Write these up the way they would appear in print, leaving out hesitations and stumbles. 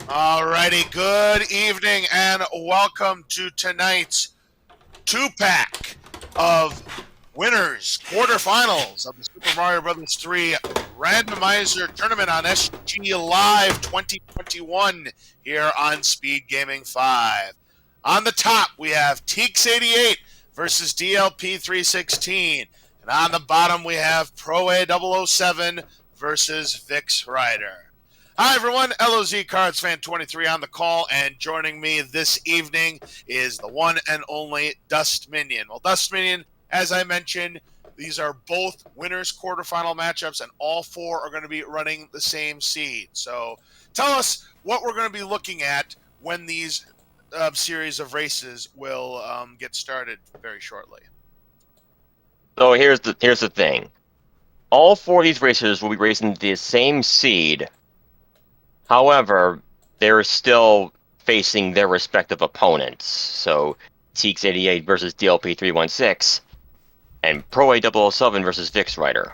Alrighty, good evening and welcome to tonight's two-pack of winners quarterfinals of the Super Mario Bros. 3 Randomizer Tournament on SGLIVE 2021 here on SpeedGaming 5. On the top, we have Teex88 versus DLP316. And on the bottom, we have proa007 versus VixRyder. Hi, everyone. LOZ Cards Fan 23 on the call, and joining me this evening is the one and only Dust Minion. Well, Dust Minion, as I mentioned, these are both winners quarterfinal matchups, and all four are going to be running the same seed. So tell us what we're going to be looking at when these series of races will get started very shortly. So here's the thing. All four of these racers will be racing the same seed. However, they're still facing their respective opponents. So Teex88 versus DLP316 and proa007 versus VixRyder.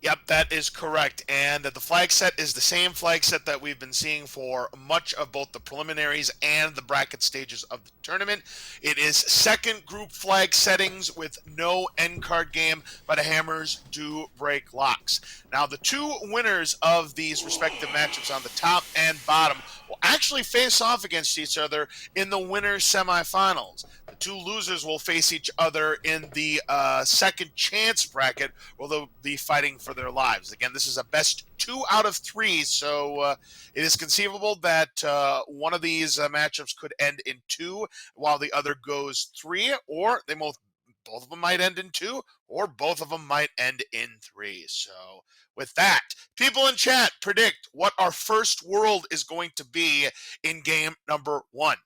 Yep, that is correct. And the flag set is the same flag set that we've been seeing for much of both the preliminaries and the bracket stages of the tournament. It is second group flag settings with no end card game, but hammers do break locks. Now, the two winners of these respective matchups on the top and bottom will actually face off against each other in the winners semifinals. The two losers will face each other in the second chance bracket, where they'll be fighting for their lives. Again, this is a best 2 out of 3, so it is conceivable that one of these matchups could end in 2, while the other goes 3, or both of them might end in 2, or both of them might end in 3. So with that, people in chat, predict what our first world is going to be in game number 1.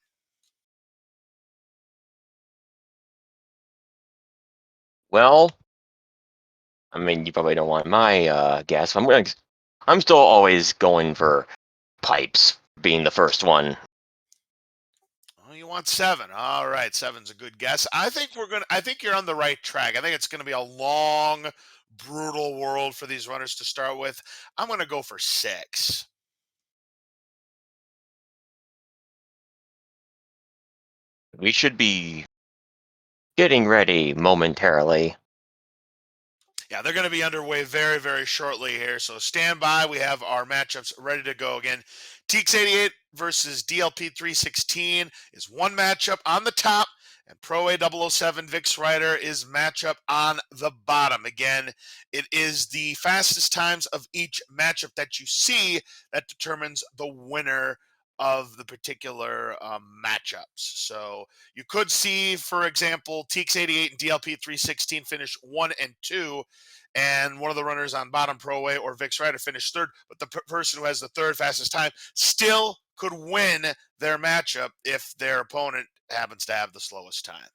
Well, I mean, you probably don't want my guess. I'm still always going for pipes being the first one. Oh, you want 7. All right, 7's a good guess. I think you're on the right track. I think it's gonna be a long, brutal world for these runners to start with. I'm gonna go for 6. We should be getting ready momentarily. Yeah, they're going to be underway very, very shortly here. So stand by. We have our matchups ready to go. Again, Teex88 versus DLP316 is one matchup on the top, and proa007 VixRyder is matchup on the bottom. Again, it is the fastest times of each matchup that you see that determines the winner of the particular matchups. So you could see, for example, Teex88 and DLP316 finish 1 and 2, and one of the runners on bottom ProA or VixRyder finished third, but the person who has the third fastest time still could win their matchup if their opponent happens to have the slowest time.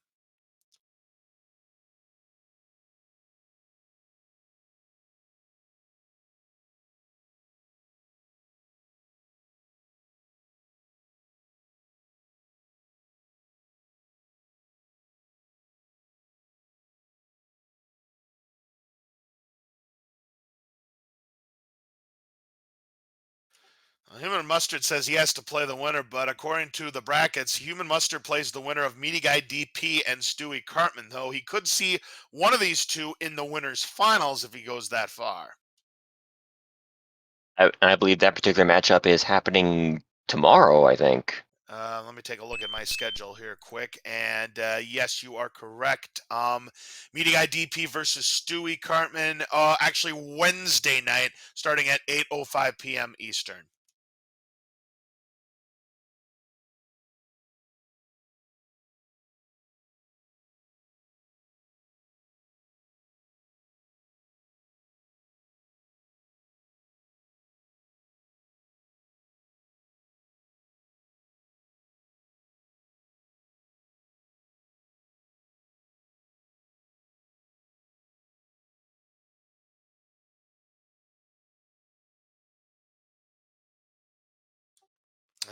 Human Mustard says he has to play the winner, but according to the brackets, Human Mustard plays the winner of Meaty Guy DP and Stewie Cartman, though he could see one of these two in the winners' finals if he goes that far. I believe that particular matchup is happening tomorrow, I think. Let me take a look at my schedule here quick. And yes, you are correct. Meeting IDP versus Stewie Cartman, actually Wednesday night, starting at 8:05 p.m. Eastern.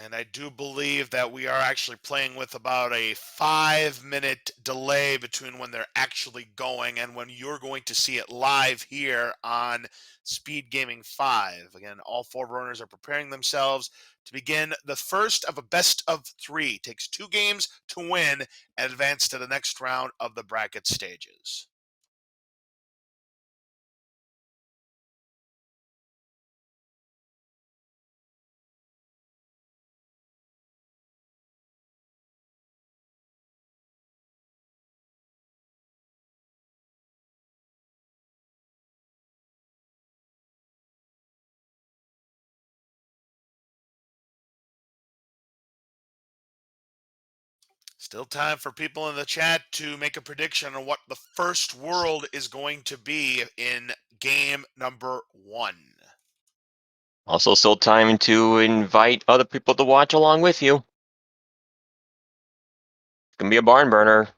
And I do believe that we are actually playing with about a 5-minute delay between when they're actually going and when you're going to see it live here on Speed Gaming 5. Again, all 4 runners are preparing themselves to begin the first of a best of 3. It takes 2 games to win and advance to the next round of the bracket stages. Still time for people in the chat to make a prediction on what the first world is going to be in game number 1. Also, still time to invite other people to watch along with you. It's gonna be a barn burner.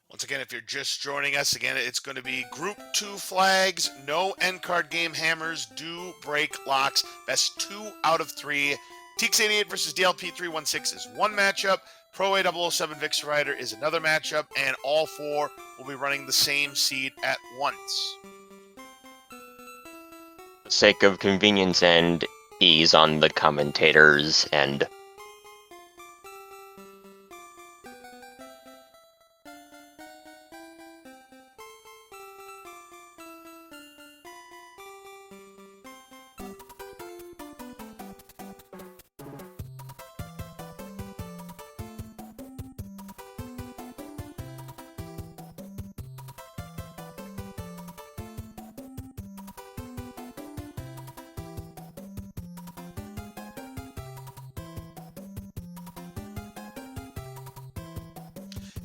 Once again, if you're just joining us, again, it's going to be Group 2 flags, no end card game hammers, do break locks, best 2 out of 3. Teex88 versus DLP316 is one matchup. proa007 VixRyder is another matchup, and all 4 will be running the same seed at once. For the sake of convenience and ease on the commentators and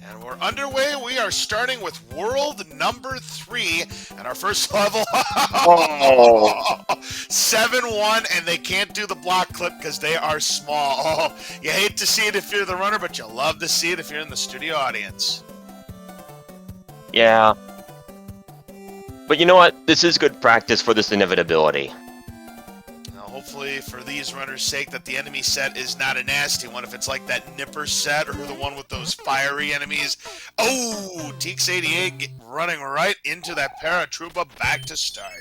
And we're underway. We are starting with world number 3. And our first level, 7-1, and they can't do the block clip because they are small. Oh, you hate to see it if you're the runner, but you love to see it if you're in the studio audience. yeah. But you know what? This is good practice for this inevitability. Now, hopefully, for these runners' sake, that the enemy set is not a nasty one. If it's like that Nipper set or the one with those fiery enemies. Oh, Teex88 running right into that Paratroopa back to start.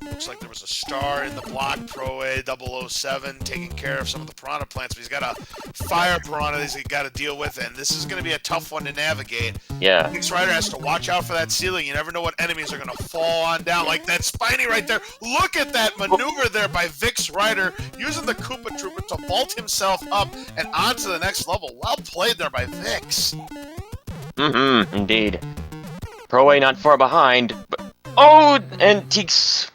Looks like there was a star in the block. proa007 taking care of some of the piranha plants, but he's got a fire piranha that he's got to deal with, and this is going to be a tough one to navigate. Yeah. VixRyder has to watch out for that ceiling. You never know what enemies are going to fall on down, like that Spiny right there. Look at that maneuver there by VixRyder, using the Koopa Trooper to vault himself up and onto the next level. Well played there by Vix. Mm-hmm, indeed. Pro A not far behind, but... Oh, and Teex...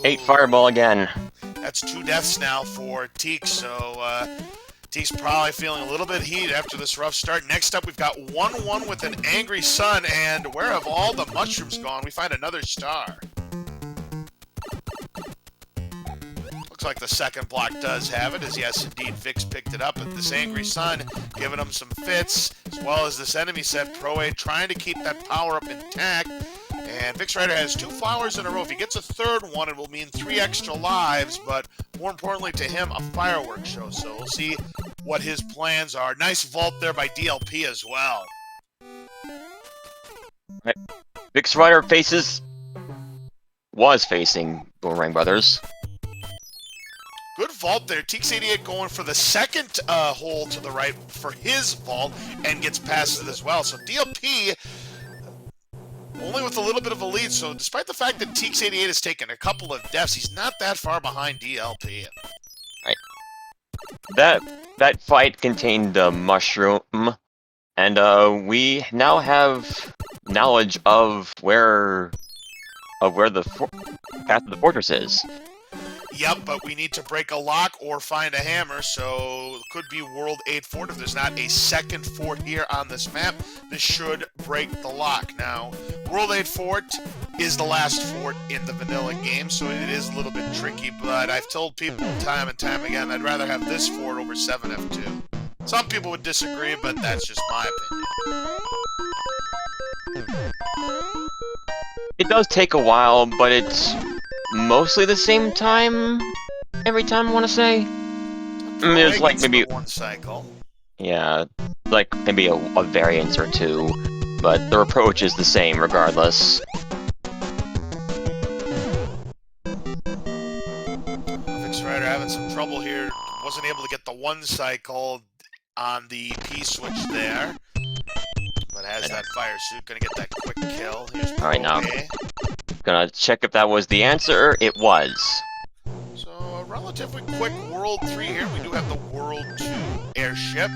8 fireball again. That's 2 deaths now for Teex, so Teex probably feeling a little bit of heat after this rough start. Next up, we've got 1-1 with an angry sun, and where have all the mushrooms gone? We find another star. Looks like the second block does have it, as yes, indeed, Vix picked it up, but this angry sun giving him some fits, as well as this enemy set, Pro-A trying to keep that power up intact. And VixRyder has 2 flowers in a row. If he gets a third one, it will mean 3 extra lives, but more importantly to him, a fireworks show. So we'll see what his plans are. Nice vault there by DLP as well. VixRyder was facing Boomerang Brothers. Good vault there. Teex88 going for the second hole to the right for his vault and gets past it as well. So DLP only with a little bit of a lead. So despite the fact that Teex88 has taken a couple of deaths, he's not that far behind DLP. Right. That fight contained the mushroom, and we now have knowledge of where the path to the fortress is. Yep, but we need to break a lock or find a hammer, so it could be World 8 Fort. If there's not a second fort here on this map, this should break the lock. Now, World 8 Fort is the last fort in the vanilla game, so it is a little bit tricky, but I've told people time and time again I'd rather have this fort over 7F2. Some people would disagree, but that's just my opinion. It does take a while, but it's mostly the same time every time, I want to say. There's like maybe one cycle. Yeah, like maybe a variance or two, but the approach is the same regardless. VixRyder having some trouble here. Wasn't able to get the one cycle on the P switch there, but has that fire suit. Gonna get that quick kill. Here's Alright, now okay. Gonna check if that was the answer. It was. So a relatively quick World 3 here. We do have the World 2 airship.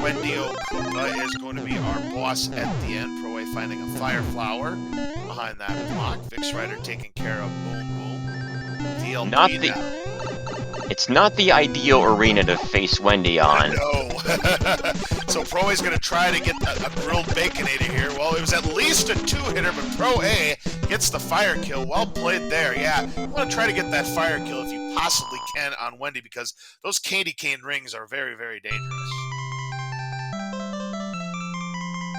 Wendy Okupa is going to be our boss at the end. Pro A finding a fire flower behind that block. VixRyder taking care of Boom Boom. DLP It's not the ideal arena to face Wendy on. No. So Pro A's going to try to get a grilled baconator here. Well, it was at least a 2-hitter, but Pro A gets the fire kill. Well played there. Yeah, you want to try to get that fire kill if you possibly can on Wendy, because those candy cane rings are very, very dangerous.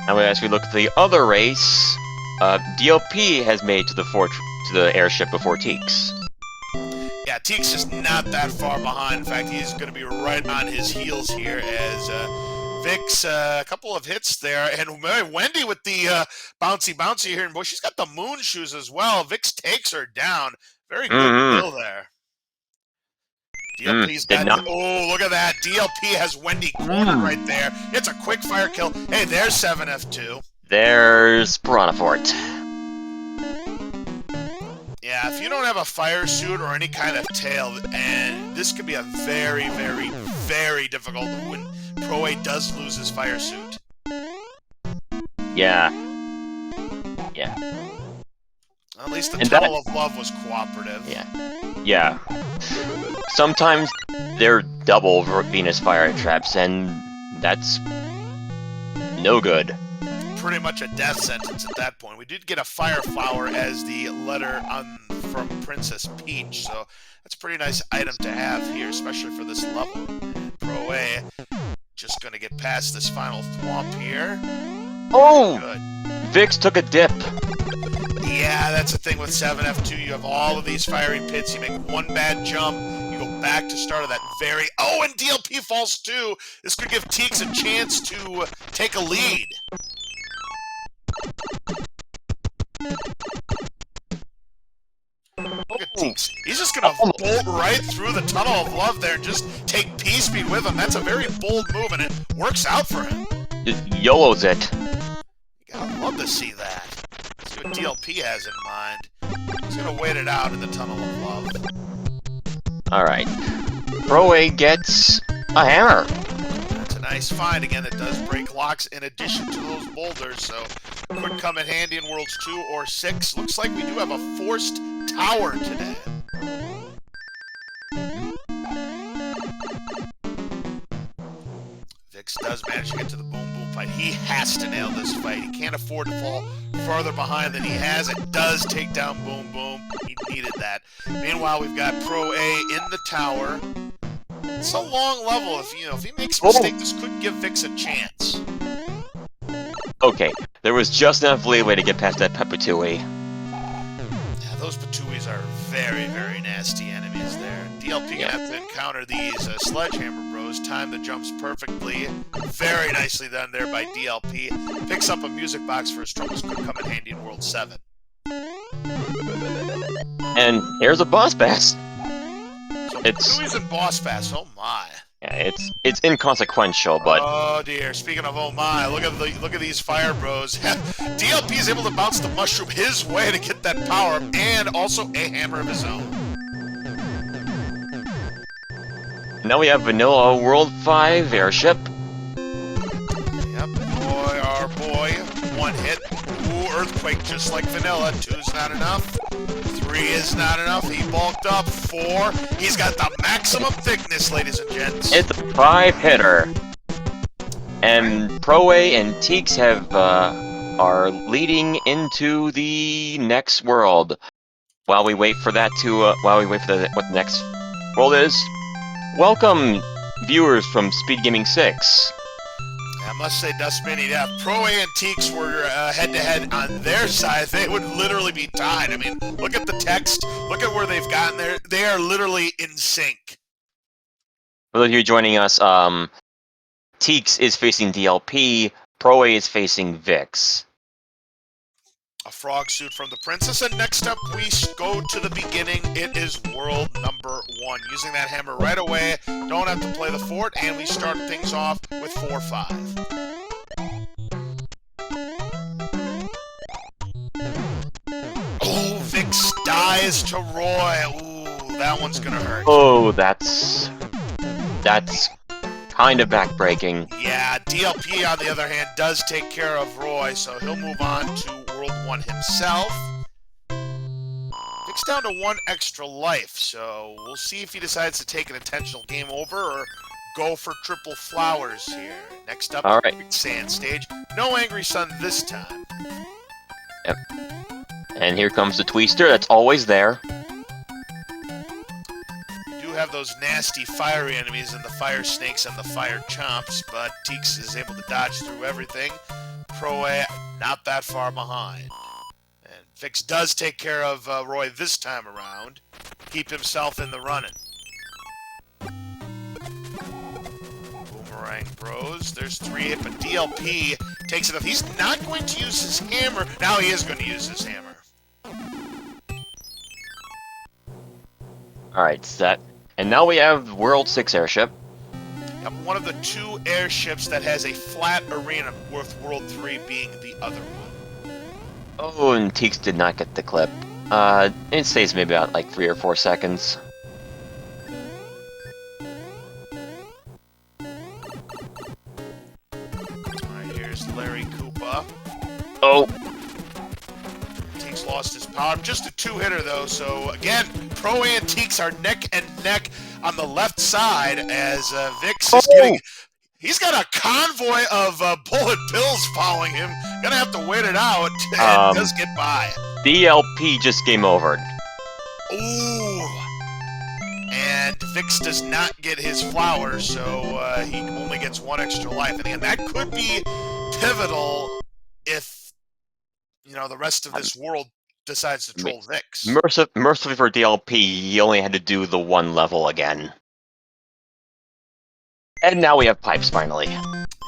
Now, as we look at the other race, DLP has made to the airship before Teex. Yeah, Teex is not that far behind. In fact, he's going to be right on his heels here as Vix, a couple of hits there. And Wendy with the bouncy here. And boy, she's got the moon shoes as well. Vix takes her down. Very good kill there. DLP's got... Oh, look at that. DLP has Wendy cornered right there. It's a quick fire kill. Hey, there's 7F2. There's Piranha Fort. Yeah, if you don't have a fire suit or any kind of tail, and this could be a very, very, very difficult when Pro A does lose his fire suit. Yeah. At least the Tunnel of Love was cooperative. Yeah. Sometimes they're double Venus fire traps, and that's no good. Pretty much a death sentence at that point. We did get a fire flower as the letter from Princess Peach, so that's a pretty nice item to have here, especially for this level. And Pro A just going to get past this final thwomp here. Oh! Good. Vix took a dip. Yeah, that's the thing with 7F2. You have all of these firing pits. You make one bad jump, you go back to start of that very... Oh, and DLP falls too! This could give Teex a chance to take a lead. Look at Teex. He's just going to bolt right through the Tunnel of Love there and just take P-Speed with him. That's a very bold move, and it works out for him. Just YOLOs it. I'd love to see that. See what DLP has in mind. He's going to wait it out in the Tunnel of Love. Alright. Pro A gets a hammer. That's a nice find. Again, it does break locks in addition to those boulders, so could come in handy in Worlds 2 or 6. Looks like we do have a forced tower today. Vix does manage to get to the Boom Boom fight. He has to nail this fight. He can't afford to fall farther behind than he has. It does take down Boom Boom. He needed that. Meanwhile, we've got Pro A in the tower. It's a long level. If he makes a mistake, this could give Vix a chance. Okay, there was just enough leeway to get past that Pepatui. Yeah, those Patuis are very, very nasty enemies there. DLP gonna have to encounter these Sledgehammer Bros. Time the jumps perfectly. Very nicely done there by DLP. Picks up a music box for his troubles. Could come in handy in World 7. And here's a boss pass. So So It's Dewey's in boss pass. Oh my. yeah, it's inconsequential, but Oh dear. Speaking of oh my, look at these fire bros. DLP is able to bounce the mushroom his way to get that power up, and also a hammer of his own. now we have Vanilla World 5 airship. Yep, boy, our boy. One hit. Ooh, earthquake just like vanilla. 2's not enough. 3 is not enough. He bulked up. 4. He's got the maximum thickness, ladies and gents. It's a 5-hitter. And proa and Teex have are leading into the next world. While we wait for that to what the next world is, welcome viewers from SpeedGaming 6. I must say, Dustmini, yeah, proa and Teex were head-to-head on their side. They would literally be tied. I mean, look at the text. Look at where they've gotten there. They are literally in sync. For those of you joining us, Teex is facing DLP, proa is facing Vix. A frog suit from the princess, and next up we go to the beginning. It is world number 1. Using that hammer right away, don't have to play the fort, and we start things off with 4-5. Oh, Vix dies to Roy. Ooh, that one's gonna hurt. Oh, that's kind of backbreaking. Yeah, DLP on the other hand does take care of Roy, so he'll move on to World 1 himself. Vix down to 1 extra life, so we'll see if he decides to take an intentional game over or go for triple flowers here. Next up, All right. Sand stage. No Angry Sun this time. Yep. And here comes the Twister. That's always there. Have those nasty fiery enemies and the fire snakes and the fire chomps, but Teex is able to dodge through everything. Proa not that far behind. And Vix does take care of Roy this time around. Keep himself in the running. Boomerang bros. There's 3 hit, but DLP takes it up. He's not going to use his hammer. Now he is going to use his hammer. Alright, set. And now we have World 6 airship. Yep, one of the 2 airships that has a flat arena, with World 3 being the other one. Oh, and Teex did not get the clip. It stays maybe about like 3 or 4 seconds. Alright, here's Larry Koopa. Oh! Teex lost his power. Just a 2-hitter though, so again, proa and Teex are neck and neck on the left side as Vix is getting... He's got a convoy of bullet bills following him. Gonna have to wait it out, and does get by. DLP just game overed. Ooh! And Vix does not get his flowers, so he only gets 1 extra life. And again, that could be pivotal if, you know, the rest of this world decides to troll Vix. Mercifully for DLP, he only had to do the 1 level again. And now we have pipes, finally.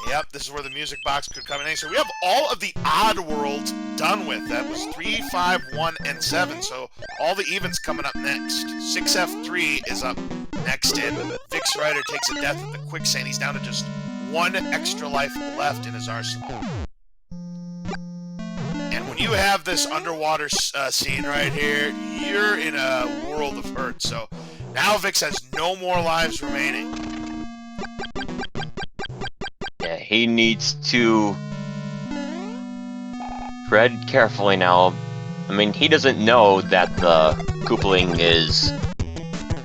Yep, this is where the music box could come in. So we have all of the odd worlds done with. That was 3, 5, 1, and 7. So all the evens coming up next. 6F3 is up next in. VixRyder takes a death at the quicksand. He's down to just 1 extra life left in his arsenal. And when you have this underwater scene right here, you're in a world of hurt. So now Vix has no more lives remaining. Yeah, he needs to tread carefully now. I mean, he doesn't know that the coupling is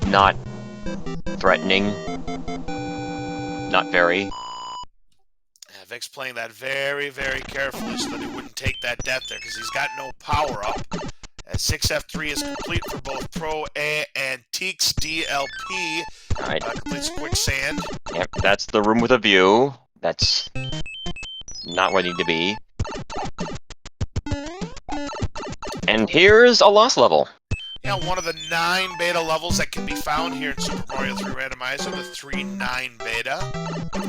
not threatening. Not very. Vix playing that very, very carefully so that he wouldn't take that death there, because he's got no power up. As 6F3 is complete for both proa and Teex. DLP Alright. completes quicksand. Yep, that's the room with a view. That's not where I need to be. And here's a lost level. Yeah, one of the 9 beta levels that can be found here in Super Mario 3 Randomizer, the 3.9 beta.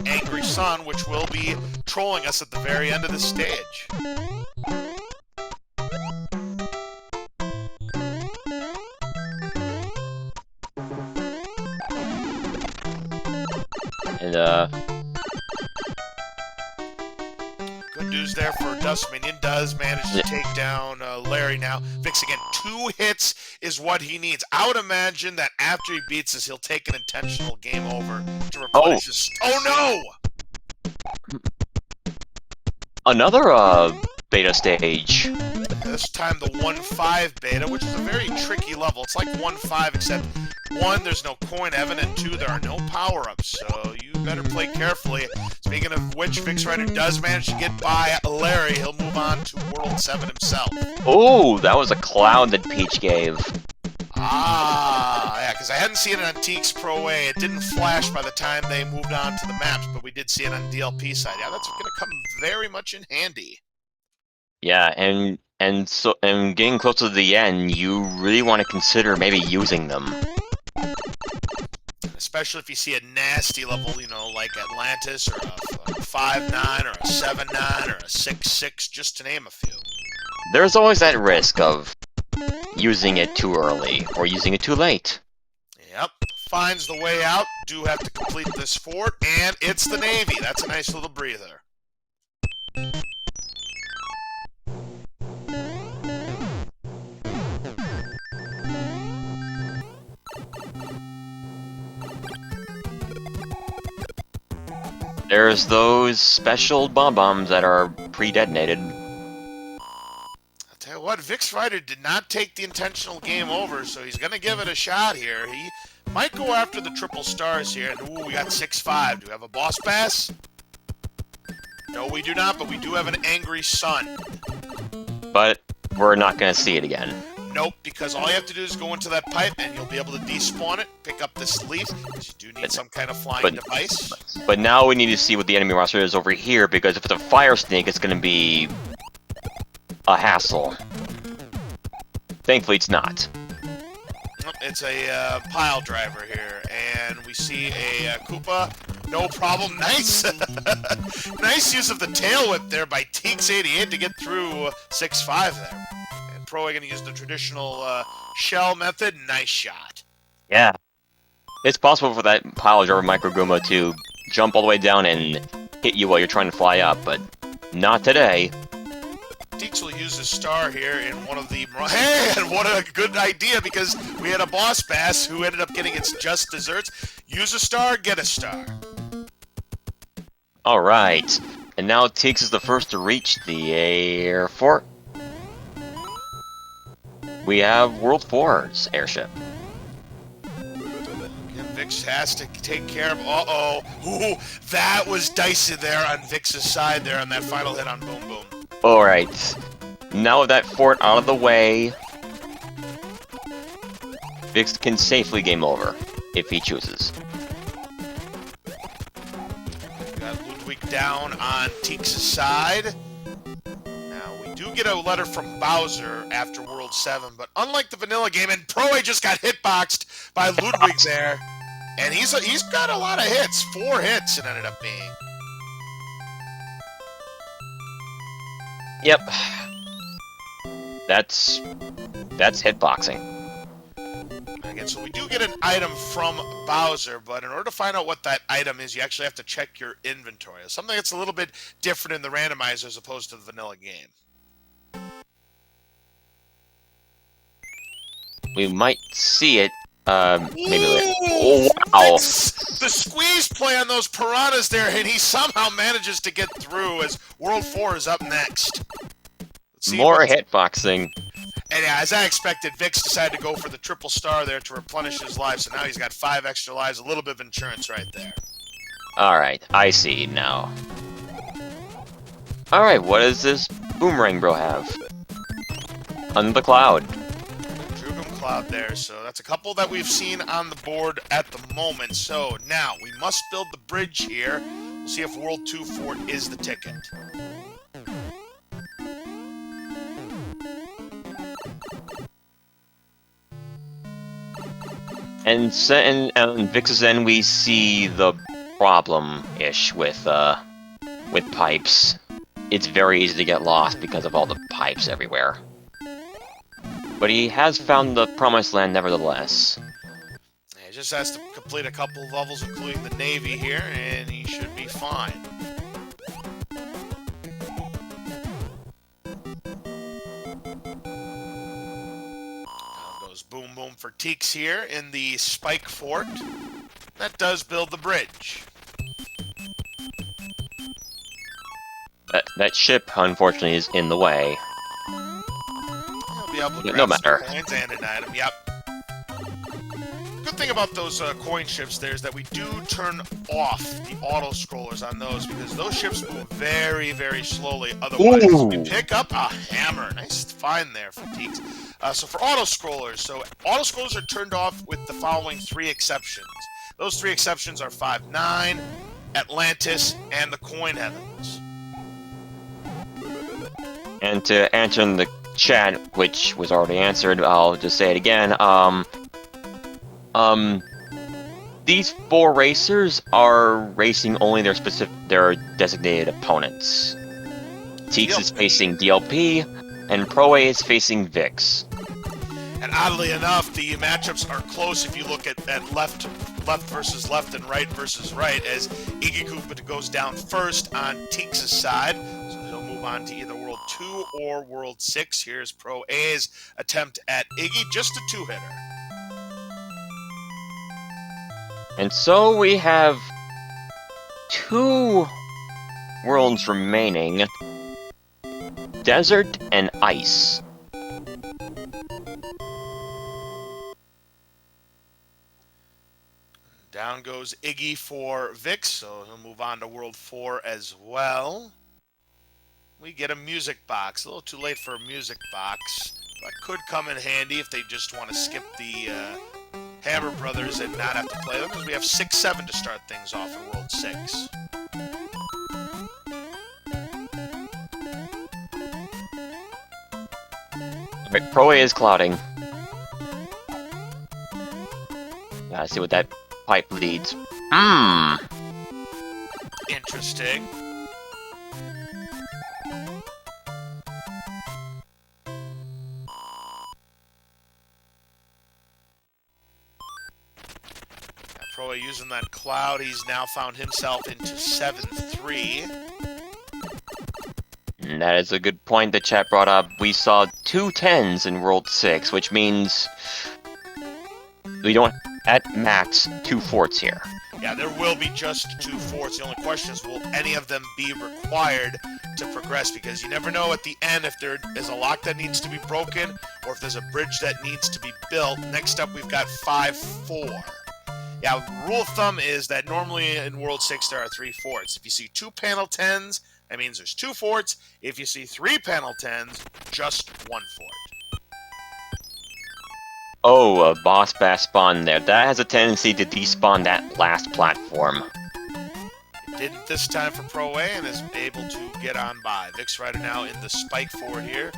Angry Sun, which will be trolling us at the very end of the stage. Good news there for Dust Minion. Does manage to take down Larry now. Vix again, 2 hits is what he needs. I would imagine that after he beats this, he'll take an intentional game over to replenish his... Oh no! Another beta stage. This time the 1-5 beta, which is a very tricky level. It's like 1-5, except 1, there's no coin heaven, and 2, there are no power-ups, so you better play carefully. Speaking of which, VixRyder does manage to get by Larry. He'll move on to World 7 himself. Oh, that was a cloud that Peach gave. Ah, yeah, because I hadn't seen it on Teex Pro-A. It didn't flash by the time they moved on to the maps, but we did see it on DLP side. Yeah, that's going to come very much in handy. Yeah, and getting close to the end, you really want to consider maybe using them. Especially if you see a nasty level, you know, like Atlantis, or a 5-9, or a 7-9, or a 6-6, just to name a few. There's always that risk of using it too early, or using it too late. Yep, finds the way out. Do have to complete this fort, and it's the Navy. That's a nice little breather. There's those special bomb-bombs that are pre-detonated. I'll tell you what, VixRyder did not take the intentional game over, so he's going to give it a shot here. He might go after the triple stars here. And, ooh, we got 6-5. Do we have a boss pass? No, we do not, but we do have an angry sun. But we're not going to see it again. Nope, because all you have to do is go into that pipe, and you'll be able to despawn it, pick up this leaf, because you do need some kind of flying device. But now we need to see what the enemy roster is over here, because if it's a fire snake, it's going to be a hassle. Thankfully, it's not. It's a pile driver here, and we see a Koopa. No problem. Nice, nice use of the tail whip there by Teex88 to get through 6-5 there. And Pro going to use the traditional shell method. Nice shot. Yeah, it's possible for that pile driver Micro Guma to jump all the way down and hit you while you're trying to fly up, but not today. Teex will use his star here in one of the... Hey, and what a good idea, because we had a boss bass who ended up getting its just desserts. Use a star, get a star. Alright, and now Teex is the first to reach the airport. We have World 4's airship. And Vix has to take care of... Uh-oh. Ooh, that was dicey there on Vix's side there on that final hit on Boom Boom. Alright, now with that fort out of the way, Vix can safely game over, if he chooses. Got Ludwig down on Teex's side. Now, we do get a letter from Bowser after World 7, but unlike the vanilla game, and Proa just got hitboxed by Ludwig there, and he's got a lot of hits, 4 hits it ended up being. Yep. That's hitboxing. Again, so we do get an item from Bowser, but in order to find out what that item is, you actually have to check your inventory. It's something that's a little bit different in the randomizer as opposed to the vanilla game. We might see it, maybe later. Oh, wow. The squeeze play on those piranhas there, and he somehow manages to get through as World 4 is up next. More hitboxing. And yeah, as I expected, Vix decided to go for the triple star there to replenish his life, so now he's got 5 extra lives, a little bit of insurance right there. Alright, I see now. Alright, what does this Boomerang Bro have? Under the cloud. Cloud there, so that's a couple that we've seen on the board at the moment. So now we must build the bridge here. We'll see if World 2 Fort is the ticket. And Vix's end, we see the problem-ish with pipes. It's very easy to get lost because of all the pipes everywhere. But he has found the Promised Land nevertheless. Yeah, just has to complete a couple of levels, including the Navy here, and he should be fine. Now goes Boom Boom for Teex here in the Spike Fort. That does build the bridge. That ship, unfortunately, is in the way. He'll be able to grab No matter. some coins and an item. Yep. Good thing about those coin ships there is that we do turn off the auto scrollers on those because those ships move very, very slowly. Otherwise, we pick up a hammer. Nice find there for Teex. So for auto scrollers, auto scrollers are turned off with the following 3 exceptions. Those 3 exceptions are 5-9, Atlantis, and the Coin Heavens. And to answer in the chat, which was already answered, I'll just say it again. These 4 racers are racing only their designated opponents. Teex is facing DLP, and proa is facing Vix. And oddly enough, the matchups are close if you look at left versus left and right versus right, as Iggy Koopa goes down first on Teex's side. So he'll move on to either World 2 or World 6. Here's proa's attempt at Iggy, just a 2-hitter. And so we have 2 worlds remaining. Desert and Ice. Down goes Iggy for Vix, so he'll move on to World 4 as well. We get a music box. A little too late for a music box, but could come in handy if they just want to skip the Hammer Brothers and not have to play them, because we have 6-7 to start things off in World 6. Alright, proa is clouding. Gotta see what that pipe leads. Interesting. Proa using that cloud, he's now found himself into 7-3. And that is a good point the chat brought up. We saw 2 10s in World 6, which means we don't, at max, 2 forts here. Yeah, there will be just 2 forts. The only question is, will any of them be required to progress? Because you never know at the end if there is a lock that needs to be broken or if there's a bridge that needs to be built. Next up, we've got 5-4. Yeah, rule of thumb is that normally in World 6 there are 3 forts. If you see 2 panel 10s, that means there's 2 forts. If you see 3 panel 10s, just 1 fort. Oh, a boss bass spawn there. That has a tendency to despawn that last platform. It didn't this time for proa and is able to get on by. VixRyder now in the spike fort here,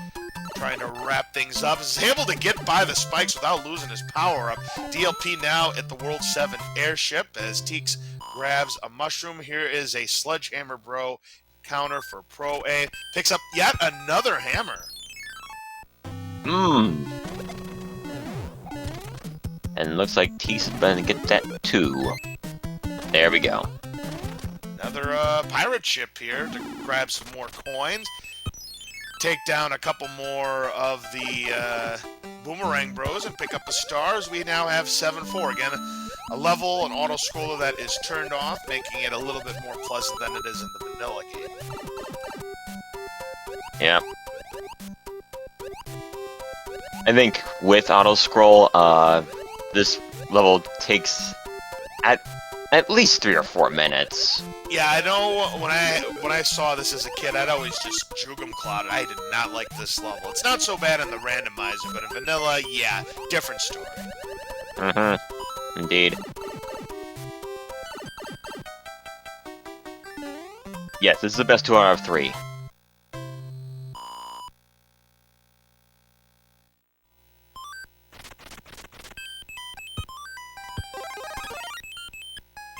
trying to wrap things up. Is able to get by the spikes without losing his power up. DLP now at the World 7 airship as Teex grabs a mushroom. Here is a sledgehammer bro counter for proa. Picks up yet another hammer. And looks like Teex is going to get that too. There we go. Another pirate ship here to grab some more coins. Take down a couple more of the Boomerang Bros and pick up the stars. We now have 7-4. Again, a level, an auto scroller that is turned off, making it a little bit more pleasant than it is in the vanilla game. Yeah. I think with auto scroll, this level takes at least 3 or 4 minutes. Yeah, I know when I saw this as a kid, I'd always just juke 'em clouded. I did not like this level. It's not so bad in the randomizer, but in vanilla, yeah, different story. Indeed. Yes, this is the best 2 out of 3.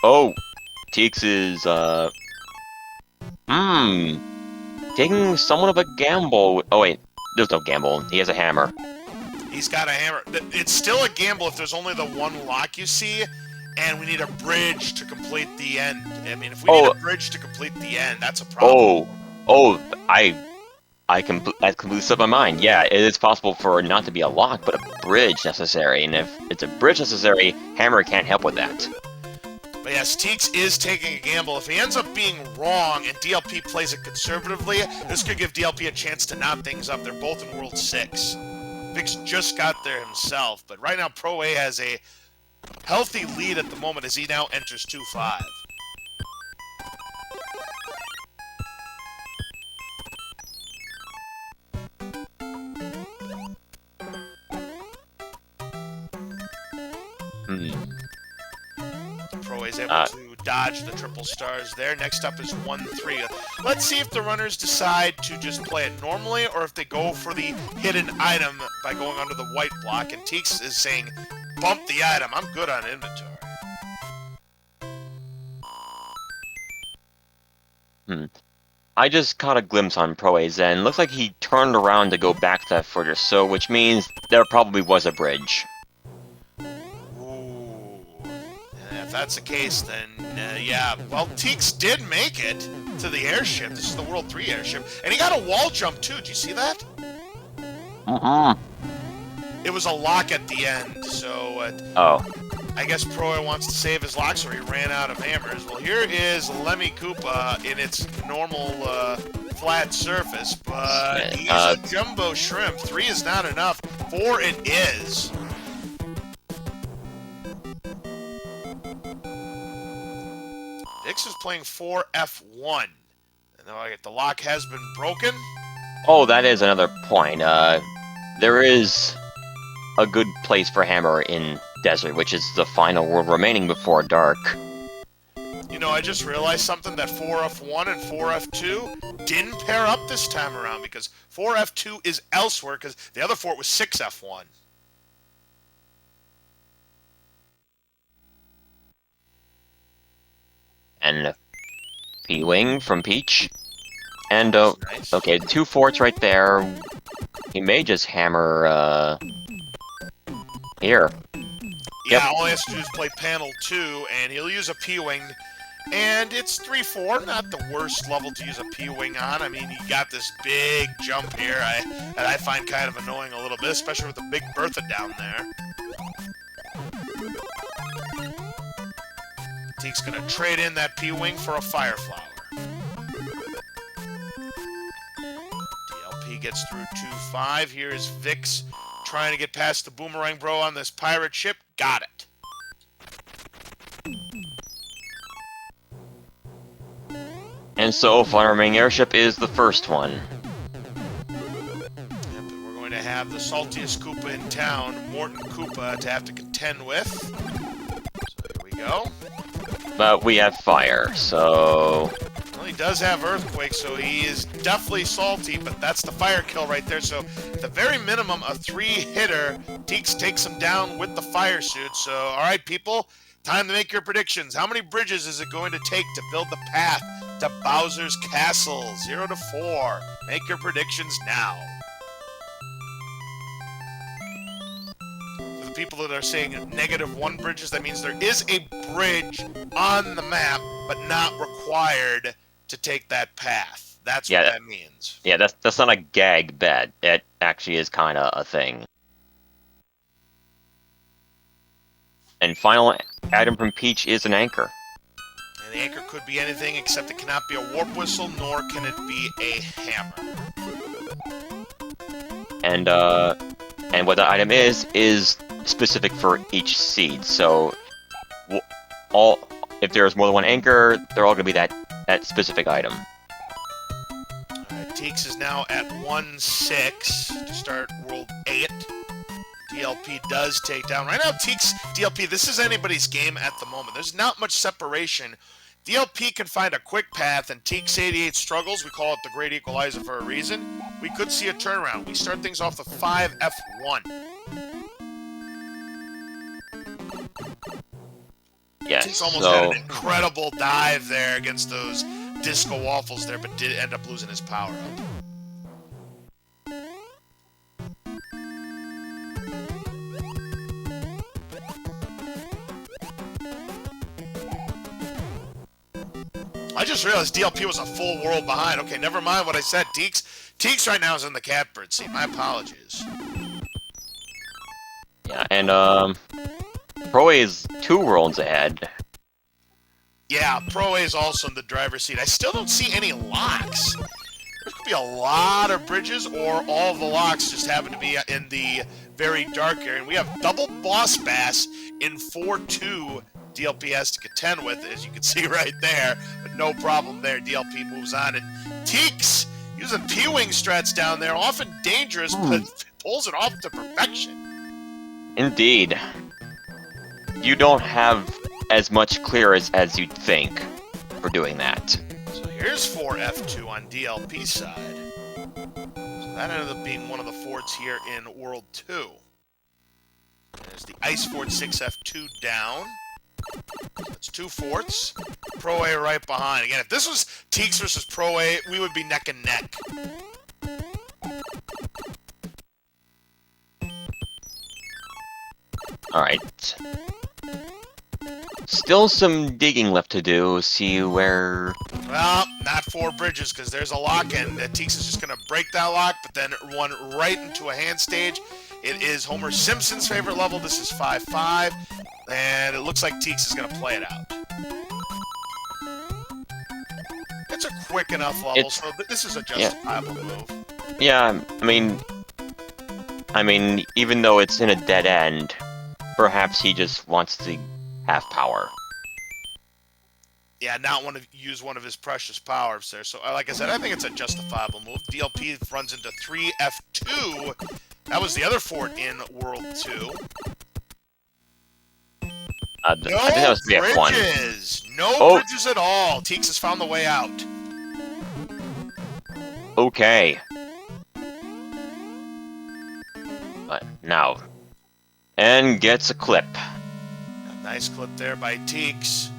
Oh, Teex is, taking somewhat of a gamble. Oh wait, there's no gamble. He has a hammer. He He's got a hammer. It's still a gamble if there's only the one lock you see, and we need a bridge to complete the end. I mean, if we need a bridge to complete the end, that's a problem. That completely slipped my mind. Yeah, it is possible for it not to be a lock, but a bridge necessary. And if it's a bridge necessary, Hammer can't help with that. But yes, Teex is taking a gamble. If he ends up being wrong and DLP plays it conservatively, this could give DLP a chance to knot things up. They're both in World 6. Vix just got there himself, but right now Pro A has a healthy lead at the moment as he now enters 2-5. Pro A is able to dodge the triple stars there. Next up is 1-3. Let's see if the runners decide to just play it normally or if they go for the hidden item by going under the white block. And Teex is saying, bump the item. I'm good on inventory. I just caught a glimpse on Pro A's end. Looks like he turned around to go back that further, so which means there probably was a bridge. If that's the case, then yeah. Well, Teex did make it to the airship. This is the World 3 airship. And he got a wall jump, too. Did you see that? It was a lock at the end, so... I guess Proa wants to save his lock, so he ran out of hammers. Well, here is Lemmy Koopa in its normal flat surface, but he's a jumbo shrimp. 3 is not enough. 4 it is. Vix is playing 4F1. And the lock has been broken. Oh, that is another point. There is a good place for Hammer in Desert, which is the final world remaining before dark. You know, I just realized something, that 4F1 and 4F2 didn't pair up this time around because 4F2 is elsewhere because the other fort was 6F1. And P-Wing from Peach. And, Nice. Okay, 2 forts right there. He may just hammer, here. Yeah, all he has to do is play panel 2, and he'll use a P-Wing. And it's 3-4, not the worst level to use a P-Wing on. I mean, you got this big jump here that I find kind of annoying a little bit, especially with the big Bertha down there. Teek's going to trade in that P-Wing for a Fire Flower. DLP gets through 2-5. Here is Vix trying to get past the Boomerang Bro on this pirate ship. Got it. And so, final remaining airship is the first one. Yep, and we're going to have the saltiest Koopa in town, Morton Koopa, to have to contend with. So there we go. But we have fire, so... Well, he does have Earthquake, so he is definitely salty, but that's the fire kill right there. So, at the very minimum, a 3-hitter. Teex takes him down with the fire suit. So, alright, people, time to make your predictions. How many bridges is it going to take to build the path to Bowser's Castle? 0 to 4. Make your predictions now. For the people that are saying -1 bridges, that means there is a bridge on the map, but not required to take that path. That's what that means. Yeah, that's not a gag bet. It actually is kind of a thing. And final item from Peach is an anchor. And the anchor could be anything except it cannot be a warp whistle, nor can it be a hammer. And what the item is specific for each seed. So if there's more than one anchor, they're all gonna be that specific item. Alright, Teex is now at 1-6 to start World 8. DLP does take down. Right now, Teex, DLP, this is anybody's game at the moment. There's not much separation. DLP can find a quick path, and Teex88 struggles. We call it the Great Equalizer for a reason. We could see a turnaround. We start things off with 5F1. Yes, Teex almost had an incredible dive there against those Disco Waffles there, but did end up losing his power up. just realized DLP was a full world behind. Okay, never mind what I said. Teex right now is in the catbird seat. My apologies. Yeah, and Pro is 2 worlds ahead. Yeah, Pro A is also in the driver's seat. I still don't see any locks. There could be a lot of bridges, or all of the locks just happen to be in the very dark area. And we have double Boss Bass in 4-2 DLP has to contend with, as you can see right there. But no problem there. DLP moves on. And Teex using P-Wing strats down there, often dangerous, but pulls it off to perfection. Indeed. You don't have as much clearance as you'd think for doing that. So here's 4F2 on DLP side. So that ended up being one of the forts here in World 2. There's the Ice Fort 6F2 down. That's 2 forts. Pro A right behind. Again, if this was Teex versus Pro A, we would be neck and neck. Alright. Still some digging left to do. See where... Well, not 4 bridges, because there's a lock, and Teex is just going to break that lock, but then run right into a hand stage. It is Homer Simpson's favorite level. This is 5-5, and it looks like Teex is going to play it out. It's a quick enough level, so this is a justifiable move. Yeah, I mean, even though it's in a dead end, perhaps he just wants to have power. Yeah, not want to use one of his precious powers there. So, like I said, I think it's a justifiable move. DLP runs into 3F2. That was the other fort in World 2. I think that was 3F1. Bridges! No bridges at all. Teex has found the way out. Okay. But now. And gets a clip. A nice clip there by Teex.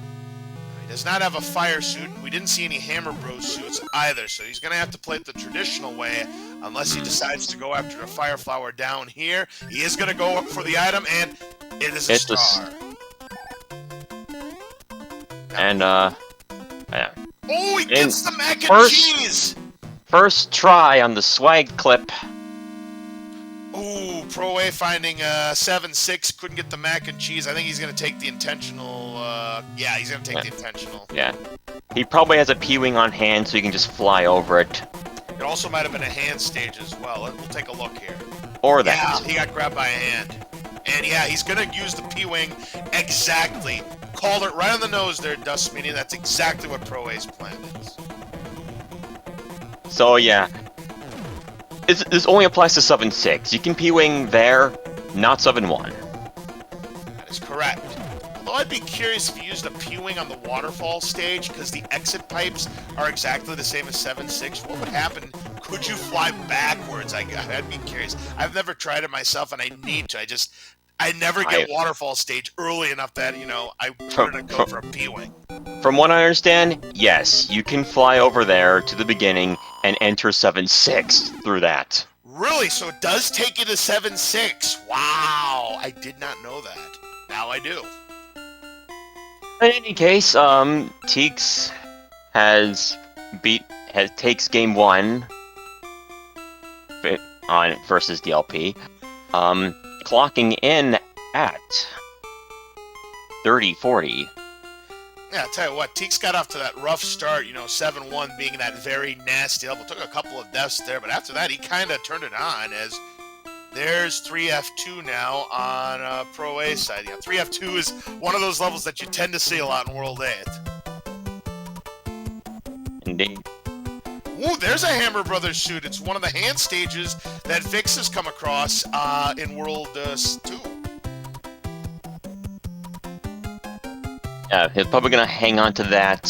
He does not have a fire suit. We didn't see any Hammer Bros suits either, so he's going to have to play it the traditional way unless he decides to go after the Fire Flower down here. He is going to go up for the item, and it is a star. And, yeah. Oh, he gets the mac and cheese! First try on the swag clip. Ooh, Pro A finding 7-6, couldn't get the mac and cheese. I think he's going to take the intentional, yeah, he's going to take the intentional. Yeah. He probably has a P-Wing on hand, so he can just fly over it. It also might have been a hand stage as well. We'll take a look here. Or that. Yeah, he got grabbed by a hand. And yeah, he's going to use the P-Wing exactly. Called it right on the nose there, Dust Media. That's exactly what Pro A's plan is. So, yeah. This only applies to 7-6. You can P-Wing there, not 7-1. That is correct. Although I'd be curious if you used a P-Wing on the waterfall stage, because the exit pipes are exactly the same as 7-6. What would happen? Could you fly backwards? I'd be curious. I've never tried it myself, and I need to. I never get waterfall stage early enough that, you know, I put in a code for a P-Wing. From what I understand, yes, you can fly over there to the beginning and enter 7-6 through that. Really? So it does take you to 7-6. Wow, I did not know that. Now I do. In any case, Teex takes game 1 on versus DLP, clocking in at 30-40. Yeah, I'll tell you what, Teex got off to that rough start, you know, 7-1 being that very nasty level. Took a couple of deaths there, but after that, he kind of turned it on as there's 3F2 now on Pro A side. Yeah, 3F2 is one of those levels that you tend to see a lot in World 8. Indeed. Ooh, there's a Hammer Brothers suit. It's one of the hand stages that Vix has come across in World 2. Yeah, he's probably going to hang on to that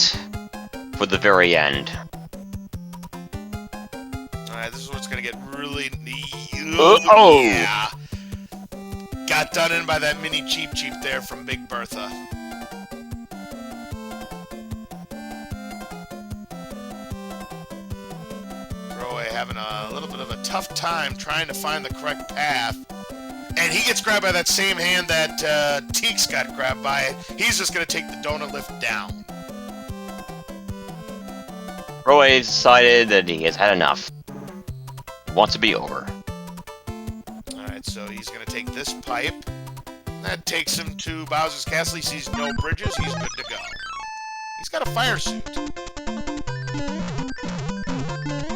for the very end. Alright, this is where it's going to get really... Oh! Yeah. Got done in by that mini Cheep there from Big Bertha. Roy having a little bit of a tough time trying to find the correct path. And he gets grabbed by that same hand that Teex got grabbed by. He's just going to take the donut lift down. Proa decided that he has had enough. He wants to be over. Alright, so he's going to take this pipe. That takes him to Bowser's Castle. He sees no bridges. He's good to go. He's got a fire suit.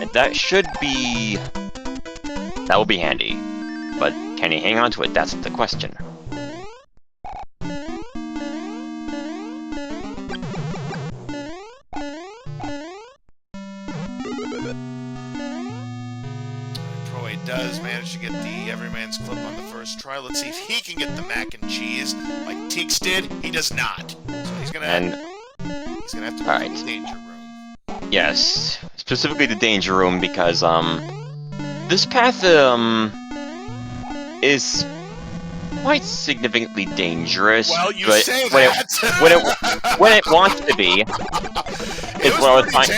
And that should be... That will be handy. But can he hang on to it? That's the question. Proa does manage to get the Everyman's Clip on the first try. Let's see if he can get the mac and cheese like Teex did. He does not. So he's gonna have to go to the danger room. Yes, specifically the danger room because this path is quite significantly dangerous. Well, you but say when that. when it wants to be, is what I was trying.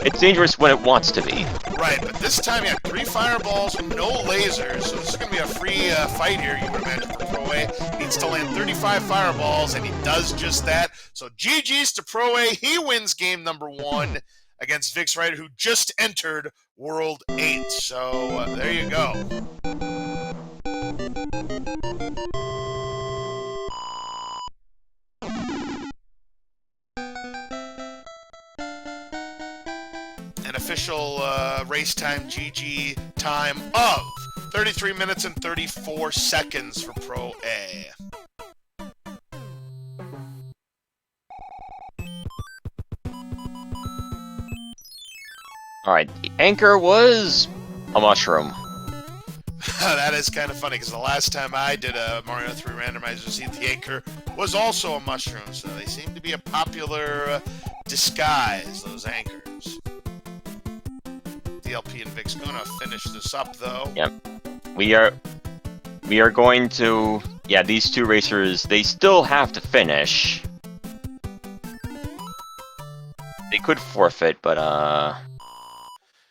It's dangerous when it wants to be. Right, but this time you have 3 fireballs, no lasers, so this is going to be a free fight here, you would imagine, for Proa. He needs to land 35 fireballs, and he does just that. So GG's to Proa. He wins game number 1 against VixRyder, who just entered World 8. So there you go. Official race time GG time of 33 minutes and 34 seconds for Proa. Alright, the anchor was a mushroom. That is kind of funny because the last time I did a Mario 3 Randomizer, see, the anchor was also a mushroom, so they seem to be a popular disguise, those anchors. DLP and Vix gonna finish this up though. Yep. We are going to, yeah, these 2 racers, they still have to finish. They could forfeit, but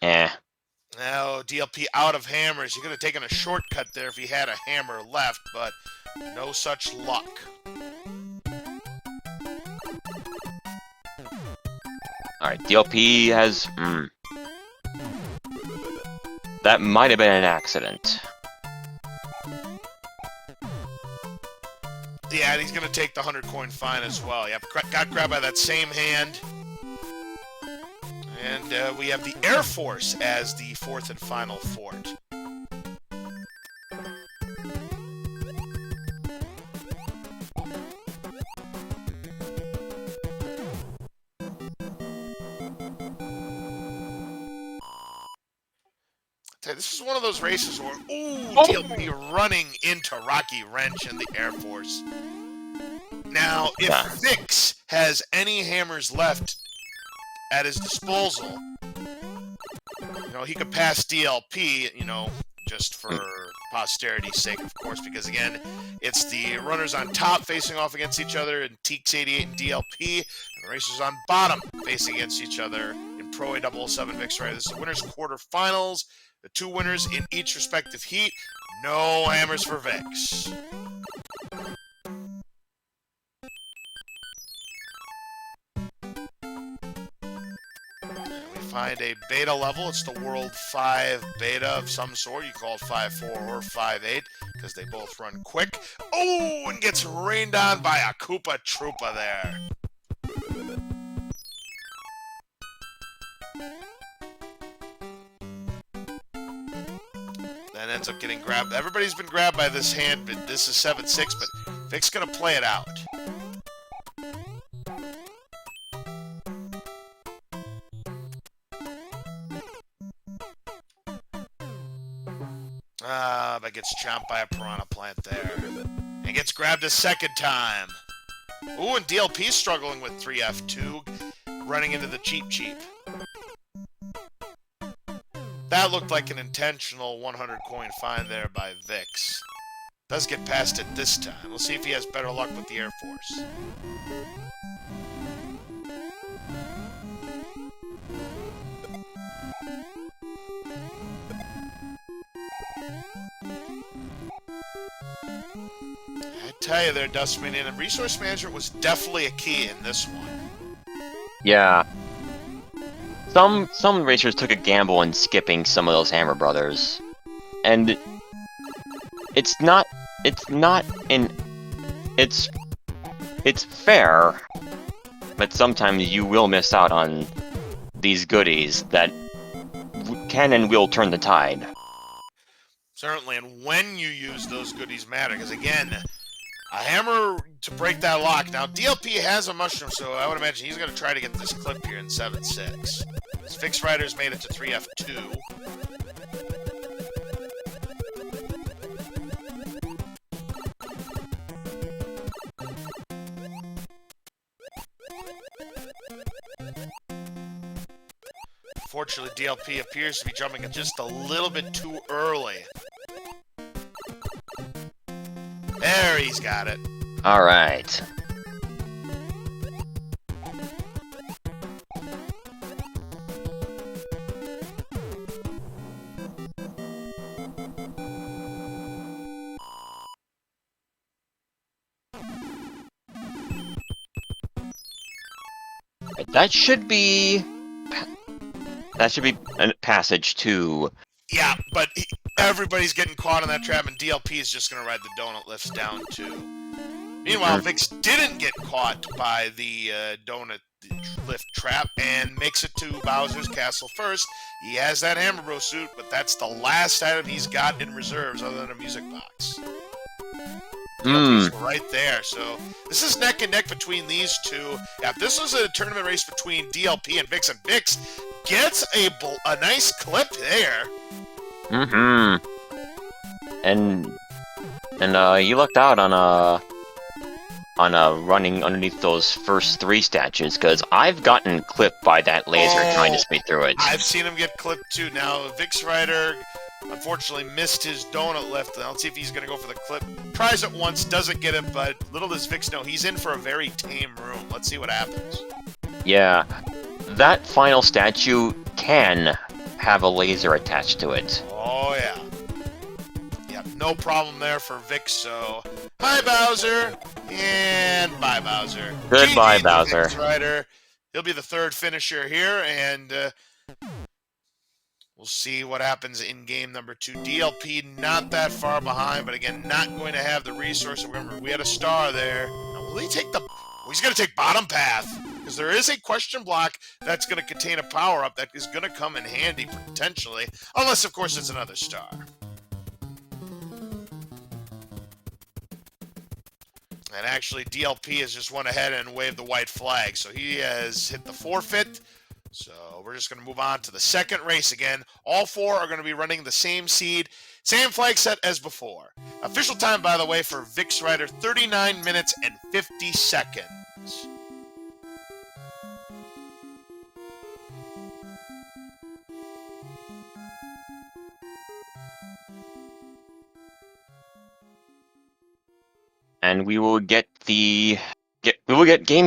Now DLP out of hammers. He could have taken a shortcut there if he had a hammer left, but no such luck. Alright, DLP has that might have been an accident. Yeah, and he's going to take the 100 coin fine as well. Yep, got grabbed by that same hand. And we have the Air Force as the 4th and final fort. This is one of those races where, DLP running into Rocky Wrench and the Air Force. Now, if Vix has any hammers left at his disposal, you know, he could pass DLP, you know, just for posterity's sake, of course, because, again, it's the runners on top facing off against each other in Teex88 and DLP, and the racers on bottom facing against each other in proa007 VixRyder. This is the winners' quarterfinals. The 2 winners in each respective heat. No hammers for Vix. We find a beta level. It's the World 5 beta of some sort. You call it 5.4 or 5.8 because they both run quick. Oh, and gets rained on by a Koopa Troopa there. And ends up getting grabbed. Everybody's been grabbed by this hand, but this is 7-6, but Vic's gonna play it out. But gets chomped by a piranha plant there. And gets grabbed a second time. Ooh, and DLP's struggling with 3F2, running into the Cheep Cheep. That looked like an intentional 100 coin fine there by Vix. Does get past it this time. We'll see if he has better luck with the Air Force. I tell you there, Dustman, and resource management was definitely a key in this one. Yeah. some racers took a gamble in skipping some of those Hammer Brothers, and it's fair, but sometimes you will miss out on these goodies that can and will turn the tide. Certainly, and when you use those goodies matter, because again, a hammer to break that lock. Now, DLP has a mushroom, so I would imagine he's going to try to get this clip here in 7-6. VixRyder's made it to 3F2. Unfortunately, DLP appears to be jumping just a little bit too early. There, he's got it. All right. That should be a passage to. Yeah, but everybody's getting caught in that trap, and DLP is just going to ride the donut lifts down too. Meanwhile, Vix didn't get caught by the donut lift trap and makes it to Bowser's castle first. He has that Hammer Bro suit, but that's the last item he's got in reserves other than a music box. DLP's right there, so this is neck and neck between these two. Yeah, if this was a tournament race between DLP and Vix gets a nice clip there. And you lucked out on running underneath those first 3 statues, because I've gotten clipped by that laser trying to speed through it. I've seen him get clipped too. Now, VixRyder unfortunately missed his donut lift. Let's see if he's going to go for the clip. Tries it once, doesn't get it, but little does Vix know, he's in for a very tame room. Let's see what happens. Yeah, that final statue can have a laser attached to it. Oh, yeah. Yep, no problem there for Vix, so... Hi, Bowser! And bye, Bowser. Goodbye, GG to Bowser. VixRyder. He'll be the 3rd finisher here, and we'll see what happens in game number 2. DLP not that far behind, but again, not going to have the resource. Remember, we had a star there. Now, will he take the... Well, he's going to take bottom path, because there is a question block that's going to contain a power-up that is going to come in handy, potentially, unless, of course, it's another star. And actually, DLP has just went ahead and waved the white flag, so he has hit the forfeit. So we're just going to move on to the second race again. All 4 are going to be running the same seed, same flag set as before. Official time, by the way, for VixRyder, 39 minutes and 50 seconds. And we will get game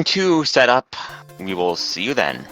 2 set up. We will see you then.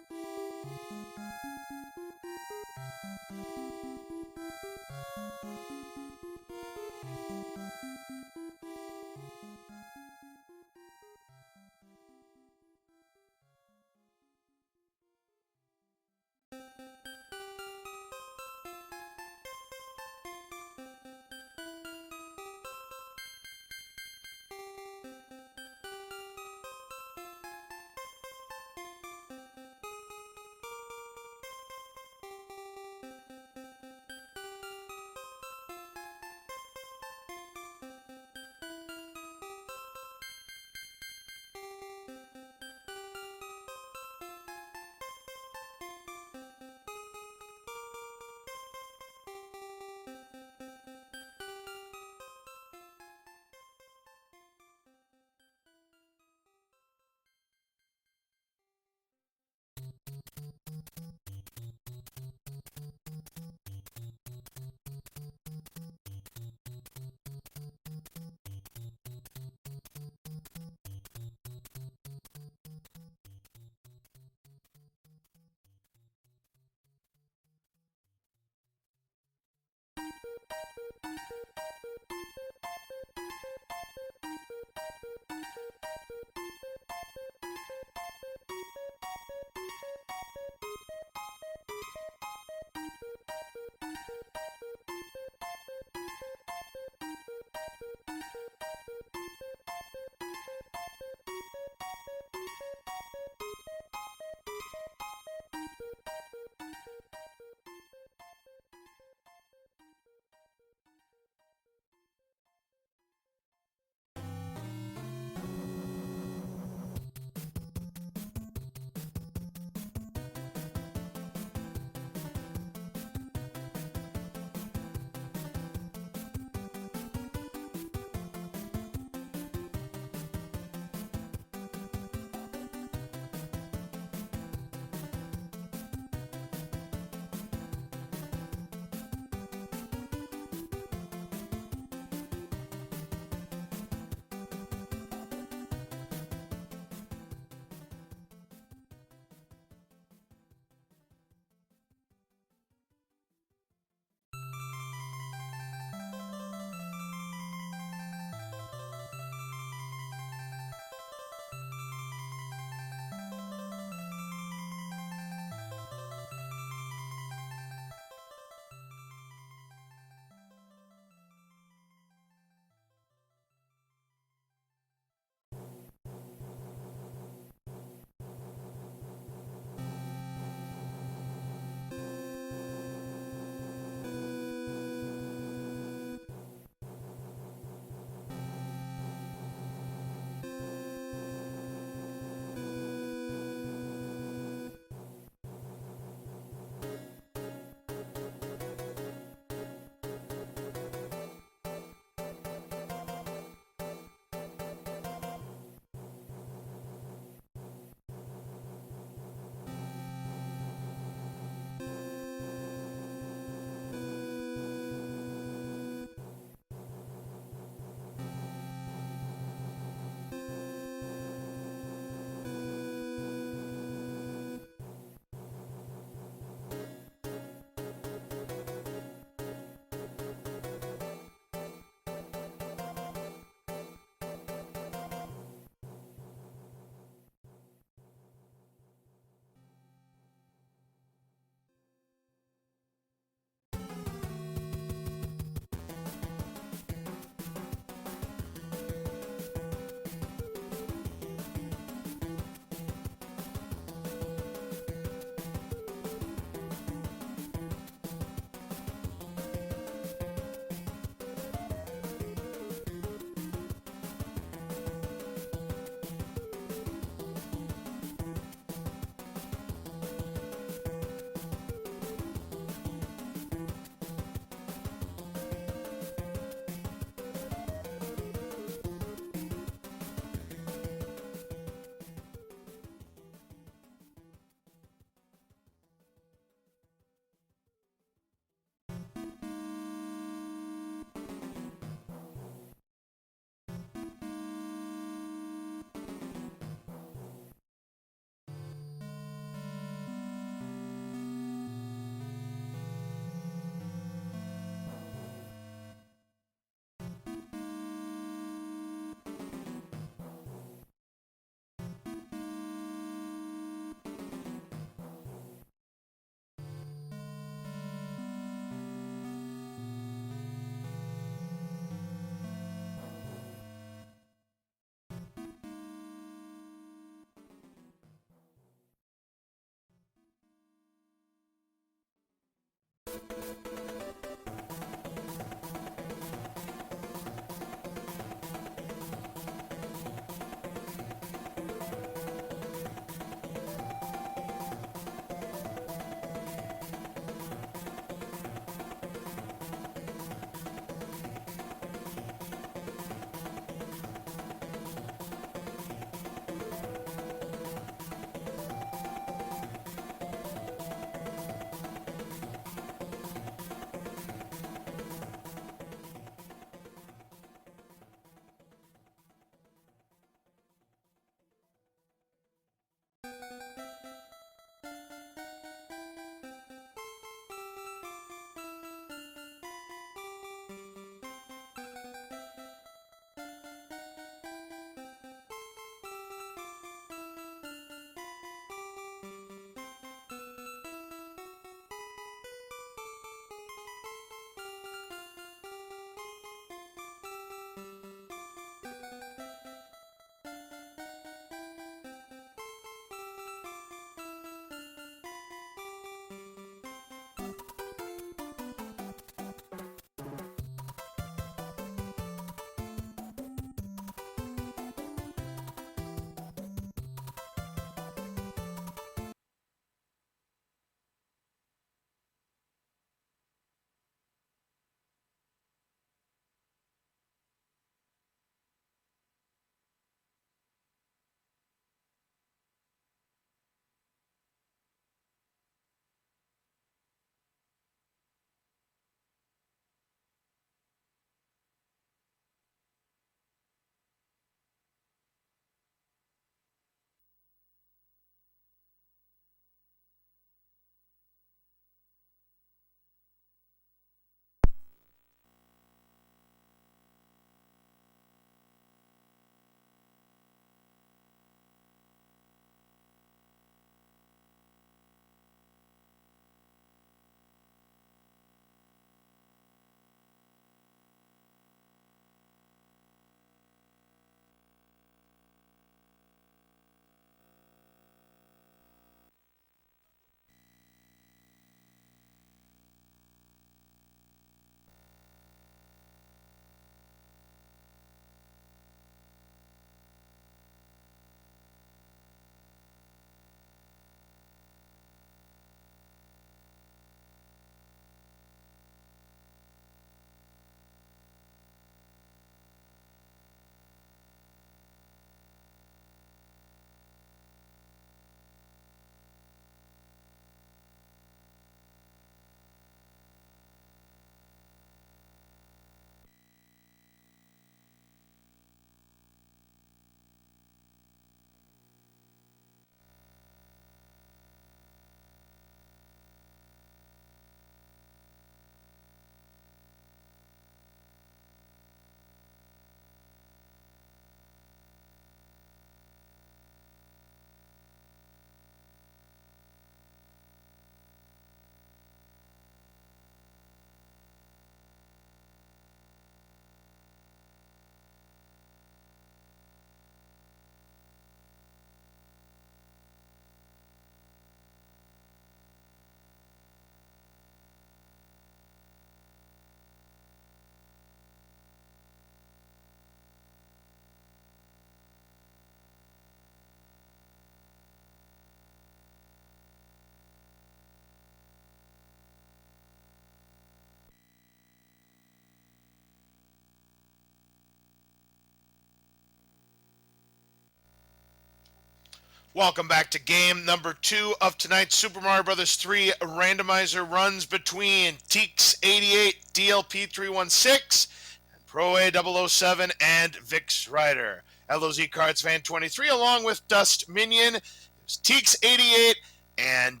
Welcome back to game number 2 of tonight's Super Mario Bros. 3 Randomizer runs between Teex88, DLP316, and proa007 and VixRyder. LOZ Cards Fan 23 along with Dust Minion. It was Teex88 and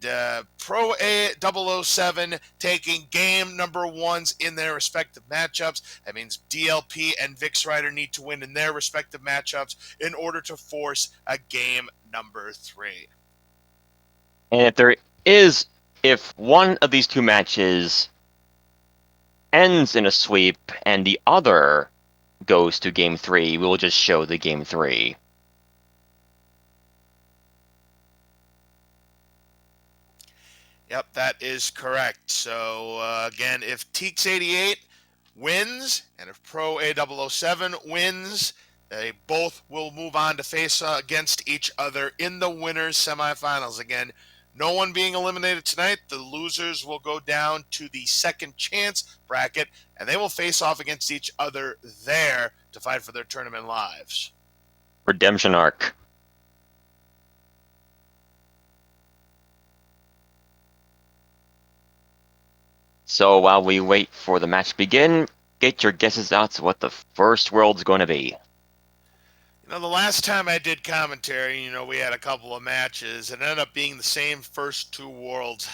proa007 taking game number 1s in their respective matchups. That means DLP and VixRyder need to win in their respective matchups in order to force a game number 3. And if one of these two matches ends in a sweep and the other goes to game 3, we will just show the game 3. Yep, that is correct. So, again, if Teex88 wins and if proa007 wins, they both will move on to face against each other in the winners' semifinals. Again, no one being eliminated tonight. The losers will go down to the second chance bracket, and they will face off against each other there to fight for their tournament lives. Redemption arc. So while we wait for the match to begin, get your guesses out to what the first world's going to be. You know, the last time I did commentary, we had a couple of matches. It ended up being the same first 2 worlds.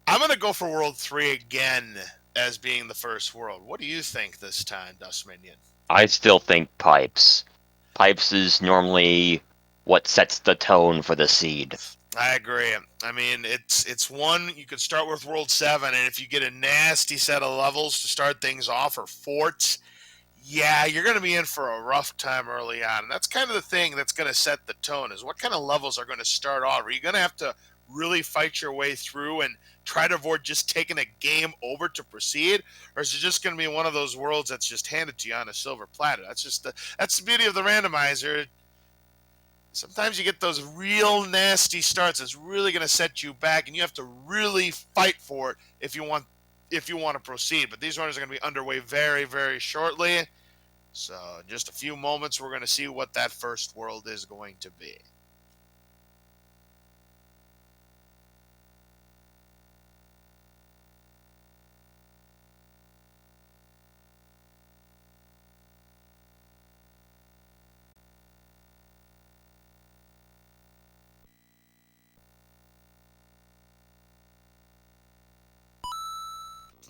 I'm going to go for World 3 again as being the first world. What do you think this time, Dust Minion? I still think Pipes. Pipes is normally what sets the tone for the seed. I agree. I mean, it's one, you could start with World 7, and if you get a nasty set of levels to start things off, or forts, yeah, you're going to be in for a rough time early on. And that's kind of the thing that's going to set the tone, is what kind of levels are going to start off. Are you going to have to really fight your way through and try to avoid just taking a game over to proceed? Or is it just going to be one of those worlds that's just handed to you on a silver platter? That's the beauty of the randomizer. Sometimes you get those real nasty starts that's really going to set you back, and you have to really fight for it if you want to proceed. But these runners are going to be underway very, very shortly. So in just a few moments, we're going to see what that first world is going to be.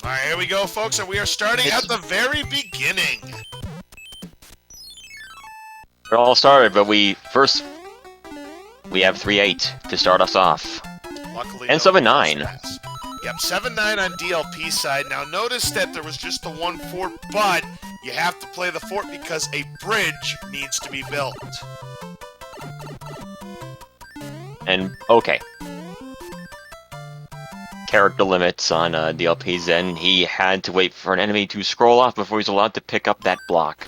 All right, here we go, folks, and we are starting at the very beginning. We're all started, but we have 3-8 to start us off. Luckily, and 7-9. Yep, 7-9 on DLP side. Now notice that there was just the one fort, but you have to play the fort because a bridge needs to be built. And okay. Character limits on DLP's end. He had to wait for an enemy to scroll off before he's allowed to pick up that block.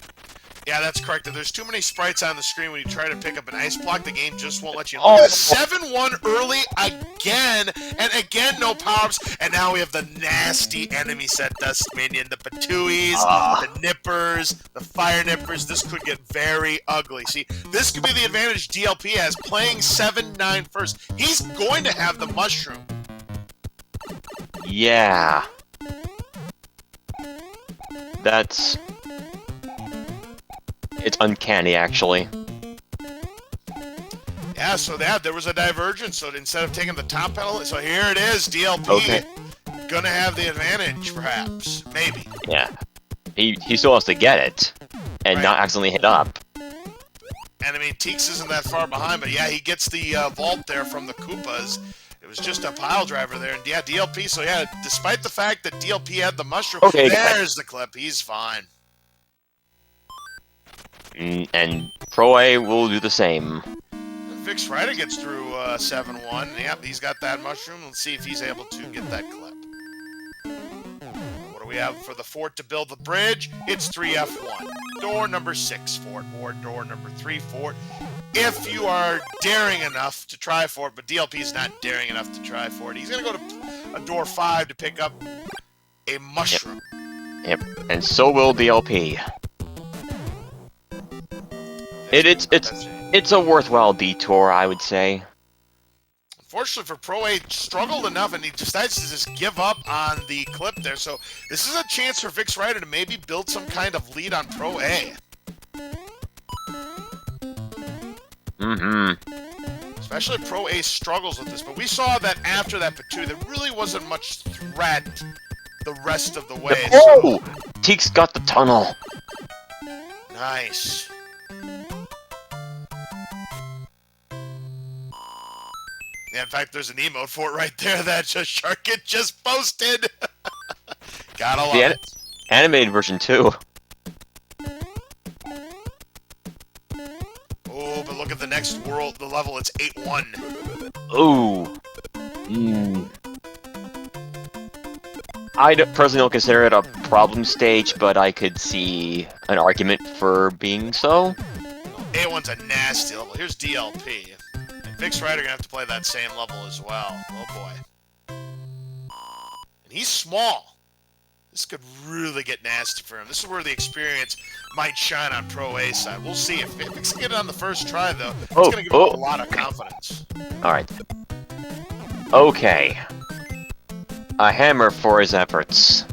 Yeah, that's correct. If there's too many sprites on the screen when you try to pick up an ice block, the game just won't let you. Oh. 7-1 early again, and again no power-ups, and now we have the nasty enemy set, Dust Minion, the Patuis, the Nippers, the Fire Nippers. This could get very ugly. See, this could be the advantage DLP has, playing 7-9 first. He's going to have the mushroom. Yeah. It's uncanny, actually. Yeah, so there was a divergence. So instead of taking the top penalty, so here it is, DLP gonna have the advantage, perhaps, maybe. Yeah, he still has to get it and not accidentally hit up. And I mean, Teex isn't that far behind, but yeah, he gets the vault there from the Koopas. It was just a pile driver there, and yeah, DLP. So yeah, despite the fact that DLP had the mushroom, there's the clip. He's fine. And Pro A will do the same. VixRyder gets through 7-1. Yep, he's got that mushroom. Let's see if he's able to get that clip. What do we have for the fort to build the bridge? It's 3F1. Door number 6 fort, or door number 3 fort. If you are daring enough to try for it, but DLP is not daring enough to try for it. He's going to go to a door 5 to pick up a mushroom. Yep, and so will DLP. It's a worthwhile detour, I would say. Fortunately for Pro A, struggled enough, and he decides to just give up on the clip there. So this is a chance for VixRyder to maybe build some kind of lead on Pro A. Especially Pro A struggles with this, but we saw that after that P2, there really wasn't much threat the rest of the way. Oh! So... Teex got the tunnel. Nice. Yeah, in fact, there's an emote for it right there that Sharkit just posted. Gotta love it. Animated version too. Oh, but look at the next world, the level, it's 8-1. Ooh. I personally don't consider it a problem stage, but I could see an argument for being so. 8-1's a nasty level. Here's DLP. And VixRyder gonna have to play that same level as well. Oh boy. And he's small. This could really get nasty for him. This is where the experience might shine on Pro A side. We'll see. If Vix can get it on the first try, though, it's going to give him a lot of confidence. Alright. Okay. A hammer for his efforts.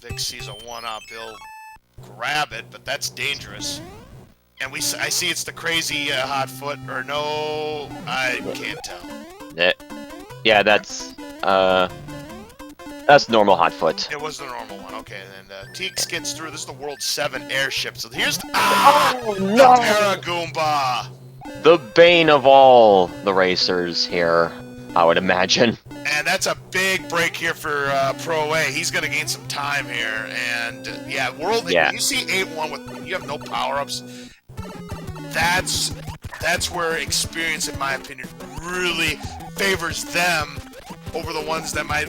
Vix sees a 1-up. He'll grab it, but that's dangerous. And I see it's the crazy hot foot, or no, I can't tell. Yeah, that's normal hot foot. It was the normal one, okay. And Teex gets through. This is the World 7 airship. So here's the, no! The Paragoomba. The bane of all the racers here, I would imagine. And that's a big break here for Pro A. He's going to gain some time here. And yeah, you see 8-1 with you have no power-ups. That's where experience, in my opinion, really favors them over the ones that might,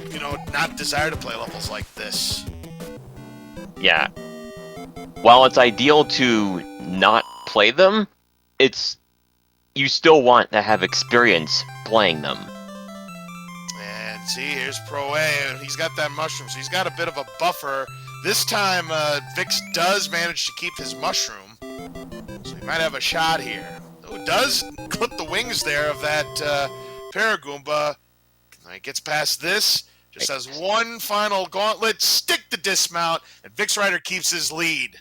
not desire to play levels like this. Yeah. While it's ideal to not play them, you still want to have experience playing them. And see, here's Pro A, and he's got that mushroom, so he's got a bit of a buffer. This time, Vix does manage to keep his mushroom, so he might have a shot here. Who does clip the wings there of that Paragoomba. He gets past this, just has one final gauntlet, stick the dismount, and VixRyder keeps his lead.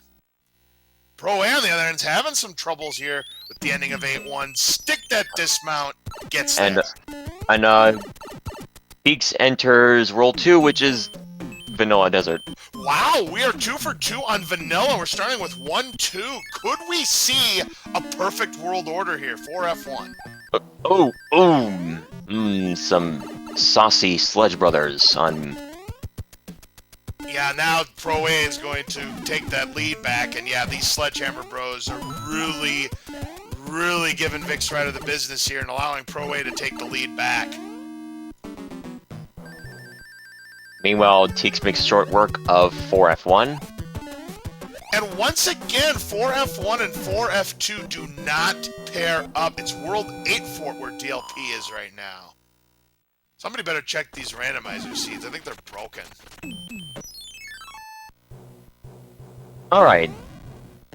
Pro A, on the other hand, is having some troubles here with the ending of 8-1. Stick that dismount, gets there. And Teex enters World 2, which is Vanilla Desert. Wow, we are 2 for 2 on Vanilla. We're starting with 1-2. Could we see a perfect world order here for F1? Some saucy Sledge Brothers on... Yeah, now Pro A is going to take that lead back, and yeah, these Sledgehammer Bros are really, really giving VixRyder the business here and allowing Pro A to take the lead back. Meanwhile, Teex makes short work of 4F1. And once again, 4F1 and 4F2 do not pair up. It's World 8 Fort where DLP is right now. Somebody better check these randomizer seeds. I think they're broken. Alright.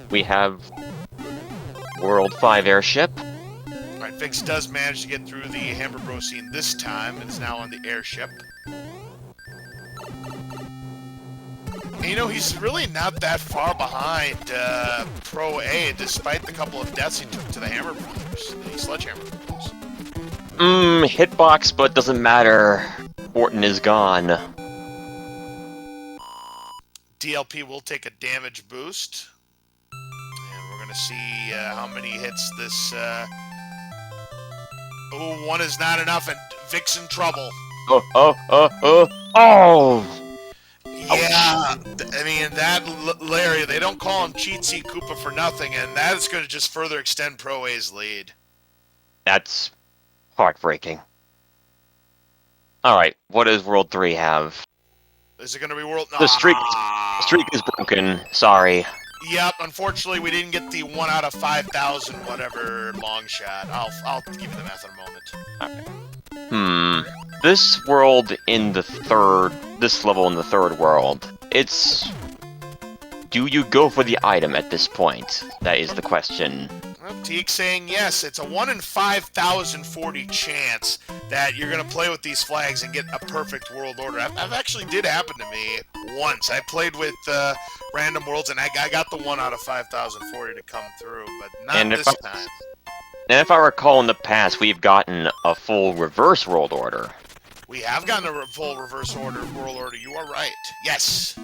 We have World 5 airship. Alright, Vix does manage to get through the Hammer Bro scene this time, and is now on the airship. And, he's really not that far behind Pro A, despite the couple of deaths he took to the Hammer Brothers, the Sledgehammer Brothers. Hitbox, but doesn't matter. Orton is gone. DLP will take a damage boost. And we're going to see how many hits this... Oh, one is not enough, and Vix in trouble. Oh! Yeah, I mean, that Larry, they don't call him Cheatsy Koopa for nothing, and that is going to just further extend Pro A's lead. That's heartbreaking. Alright, what does World 3 have? Is it going to be World... The streak is broken, sorry. Yep, unfortunately, we didn't get the 1 out of 5,000 whatever long shot. I'll give you the math in a moment. Okay. This world in the this level in the third world, do you go for the item at this point? That is the question. Well, Teex saying yes. It's a 1 in 5,040 chance that you're going to play with these flags and get a perfect world order. That actually did happen to me once. I played with Random Worlds, and I got the 1 out of 5,040 to come through, but not this time. And if I recall in the past, we've gotten a full reverse world order. We have gotten a full reverse order world order. You are right. Yes.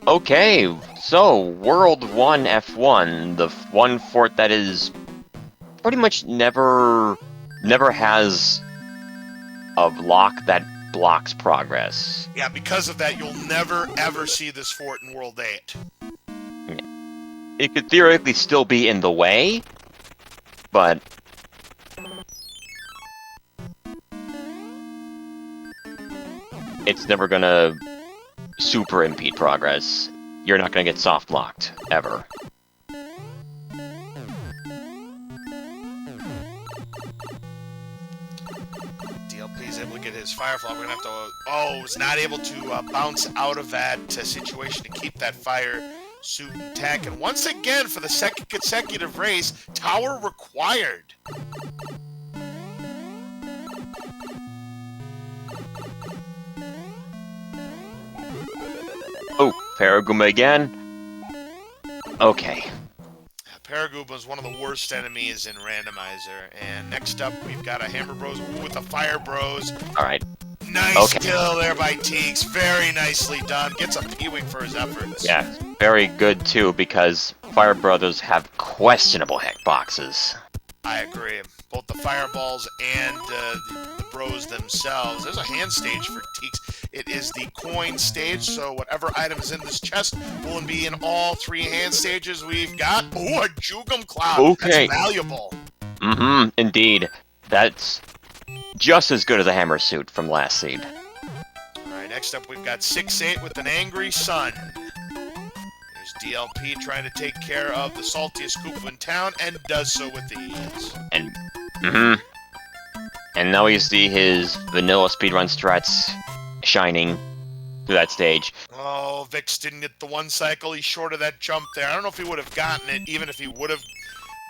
Okay, so World 1 F1, the one fort that is pretty much never has a block that blocks progress. Yeah, because of that, you'll never ever see this fort in World 8. It could theoretically still be in the way, but it's never gonna super impede progress. You're not gonna get soft locked, ever. DLP is able to get his Firefly. We're gonna have to. Oh, was not able to bounce out of that situation to keep that fire suit intact. And once again, for the second consecutive race, tower required. Oh, Paraguma again. Okay. Paraguma is one of the worst enemies in Randomizer. And next up, we've got a Hammer Bros with the Fire Bros. Alright. Nice kill there by Teex. Very nicely done. Gets a P-Wing for his efforts. Yeah, very good too, because Fire Brothers have questionable hitboxes. I agree. Both the Fireballs and the Bros themselves. There's a hand stage for Teex. It is the coin stage, so whatever item is in this chest will be in all 3 hand stages we've got. Ooh, a Jugum Cloud. Okay. That's valuable. Mm-hmm, indeed. That's just as good as a hammer suit from last seed. Alright, next up we've got 6-8 with an Angry Sun. There's DLP trying to take care of the saltiest Koopa in town, and does so with ease. And now we see his vanilla speedrun strats shining through that stage. Oh, Vix didn't get the 1 cycle. He's short of that jump there. I don't know if he would have gotten it, even if he would have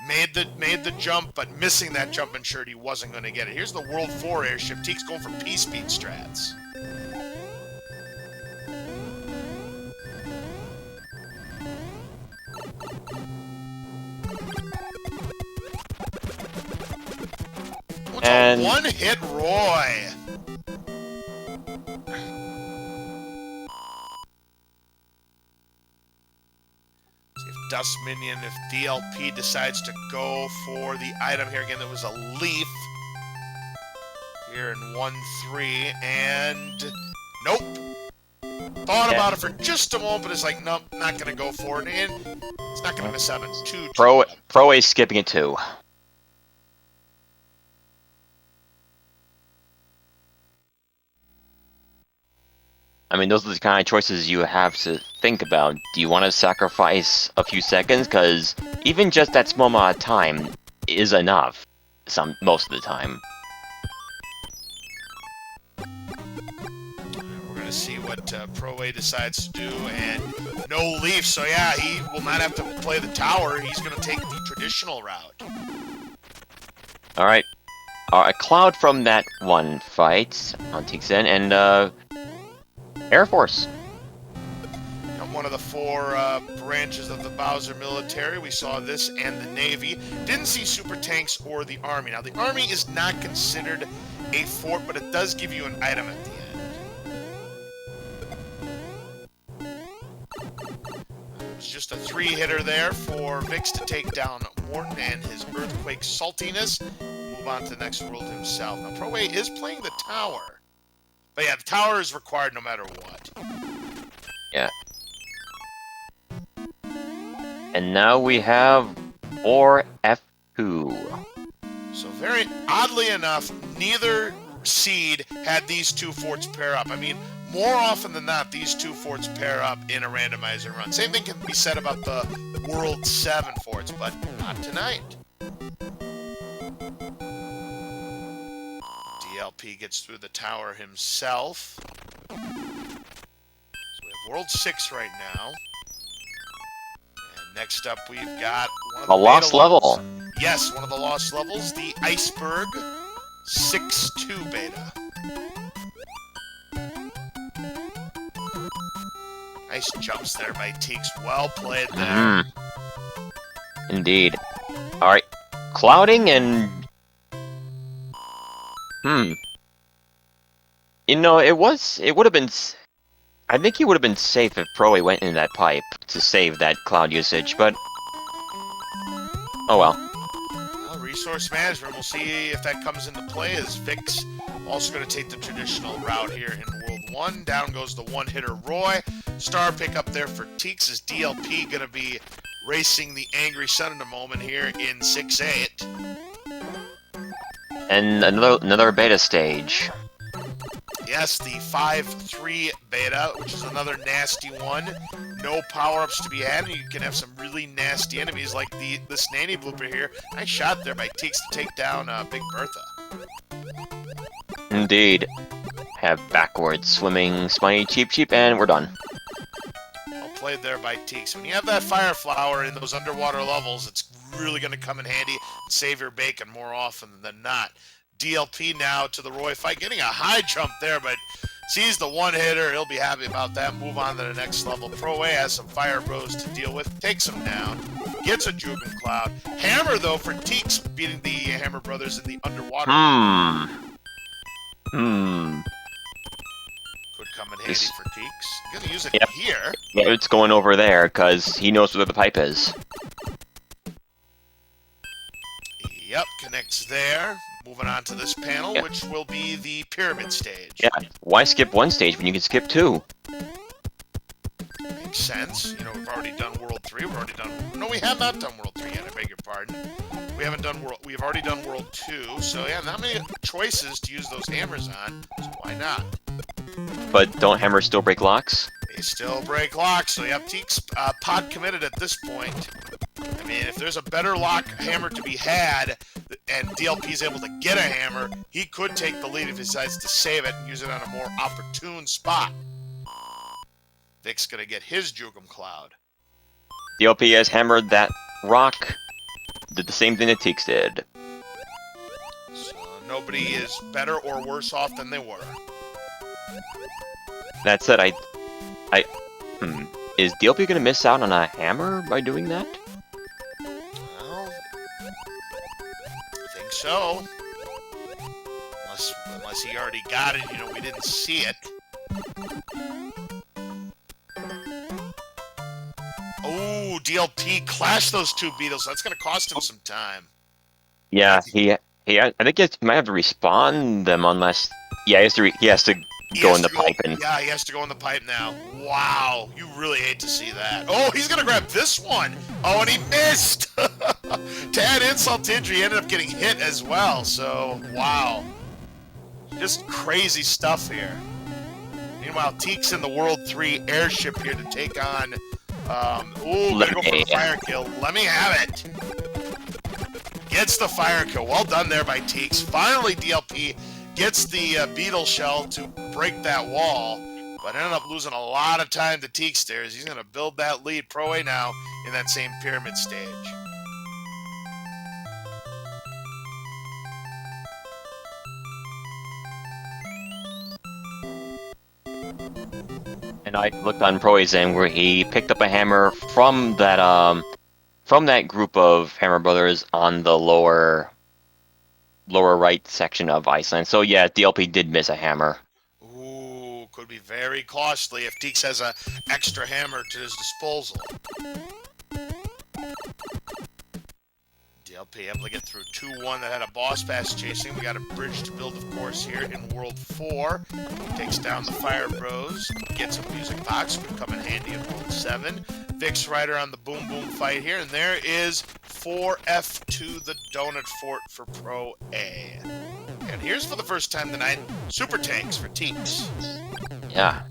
made the jump, but missing that jump ensured he wasn't going to get it. Here's the World 4 airship. Teex going for P-speed strats. And a one-hit Roy. See if Dust Minion, if DLP decides to go for the item here again. That was a leaf here in 1-3, and nope. Thought about it for just a moment, but it's like, nope, not gonna go for it, and it's not gonna miss out on 2. Pro A skipping it too. I mean, those are the kind of choices you have to think about. Do you want to sacrifice a few seconds? Because even just that small amount of time is enough. Most of the time. We're going to see what Pro A decides to do, and no leaf, so yeah, he will not have to play the tower. He's going to take the traditional route. Alright. A cloud from that one fight on Teex and Air Force. One of the 4 branches of the Bowser military. We saw this and the Navy. Didn't see super tanks or the Army. Now, the Army is not considered a fort, but it does give you an item at the end. It was just a 3-hitter there for Vix to take down Morton and his Earthquake saltiness. Move on to the next world himself. Now, Pro A is playing the tower. But yeah, the tower is required no matter what. Yeah. And now we have 4F2. So very oddly enough, neither seed had these 2 forts pair up. I mean, more often than not, these 2 forts pair up in a randomizer run. Same thing can be said about the World 7 forts, but not tonight. DLP gets through the tower himself. So we have World 6 right now. And Next up, we've got one of A the lost beta levels. level. Yes, one of the lost levels, the Iceberg 6-2 beta. Nice jumps there by Teex. Well played there. Indeed. Alright. Clouding and... You know, it would have been... I think he would have been safe if Proa went in that pipe to save that cloud usage, but... Oh well. Well, resource management, we'll see if that comes into play as Vix also going to take the traditional route here in World 1. Down goes the one-hitter Roy. Star pickup there for Teex as DLP going to be racing the Angry Sun in a moment here in 6-8. And another beta stage. Yes, the 5-3 beta, which is another nasty one. No power-ups to be had, and you can have some really nasty enemies like this nanny blooper here. Nice shot there by Teex to take down Big Bertha. Indeed. Have backwards swimming, spiny cheap, and we're done. Well played there by Teex. When you have that fire flower in those underwater levels, it's really going to come in handy and save your bacon more often than not. DLP now to the Roy fight, getting a high jump there, but sees the one-hitter. He'll be happy about that. Move on to the next level. Proa has some fire bros to deal with. Takes him down. Gets a Jugen Cloud. Hammer, though, for Teex, beating the Hammer brothers in the underwater. Could come in handy for Teex. He's going to use it here. Yeah, it's going over there, because he knows where the pipe is. Yep, connects there. Moving on to this panel, which will be the pyramid stage. Yeah, why skip one stage when you can skip two? Makes sense. You know, we've already done World 3. We've already done... No, we have not done World 3 yet, I beg your pardon. We've already done World 2, so yeah, not many choices to use those hammers on, so why not? But don't hammers still break locks? They still break locks, so yep, Teex pod committed at this point. I mean, if there's a better lock hammer to be had, and DLP is able to get a hammer, he could take the lead if he decides to save it and use it on a more opportune spot. Vic's gonna get his Jugen Cloud. DLP has hammered that rock. Did the same thing that Teex did. So nobody is better or worse off than they were. That said, is DLP gonna miss out on a hammer by doing that? Well, I think so. Unless he already got it, you know, we didn't see it. Oh, DLP clashed those two beetles. That's going to cost him some time. Yeah, I think he might have to respawn them unless... Yeah, he has to go in the pipe. Yeah, he has to go in the pipe now. Wow, you really hate to see that. Oh, he's going to grab this one. Oh, and he missed. To add insult to injury, he ended up getting hit as well. So, wow. Just crazy stuff here. Meanwhile, Teex in the World 3 airship here to take on... gonna go for the fire kill. Let me have it. Gets the fire kill. Well done there by Teex. Finally, DLP gets the beetle shell to break that wall, but ended up losing a lot of time to Teex there. He's going to build that lead. Proa now in that same pyramid stage. And I looked on Proa's end where he picked up a hammer from that group of Hammer Brothers on the lower right section of Iceland. So yeah, DLP did miss a hammer. Ooh, could be very costly if Teex has an extra hammer to his disposal. DLP able to get through 2-1 that had a boss pass chasing. We got a bridge to build, of course, here in World 4. Takes down the Fire Bros. Gets a music box. Could come in handy in World 7. VixRyder on the Boom Boom fight here. And there is 4F to the Donut Fort for Pro A. And here's for the first time tonight, Super Tanks for Teex. Yeah.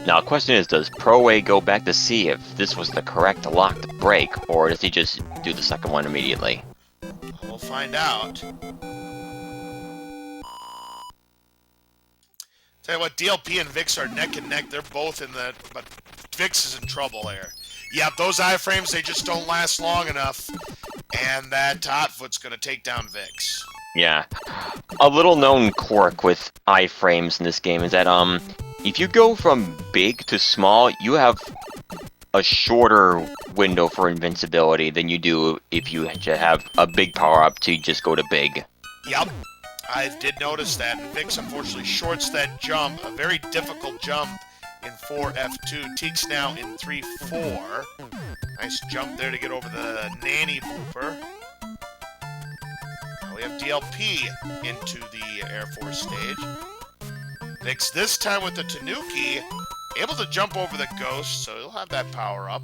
Now, the question is, does Proa go back to see if this was the correct lock to break, or does he just do the second one immediately? We'll find out. Tell you what, DLP and Vix are neck and neck. They're both in the... But Vix is in trouble here. Yep, those iframes, they just don't last long enough. And that Hotfoot's going to take down Vix. Yeah. A little known quirk with iframes in this game is that, if you go from big to small, you have a shorter window for invincibility than you do if you have a big power-up to just go to big. Yep. I did notice that. Vix unfortunately shorts that jump, a very difficult jump in 4F2. Teex now in 3-4. Nice jump there to get over the nanny pooper. Now we have DLP into the Air Force stage. Vix this time with the Tanuki, able to jump over the Ghost, so he'll have that power up.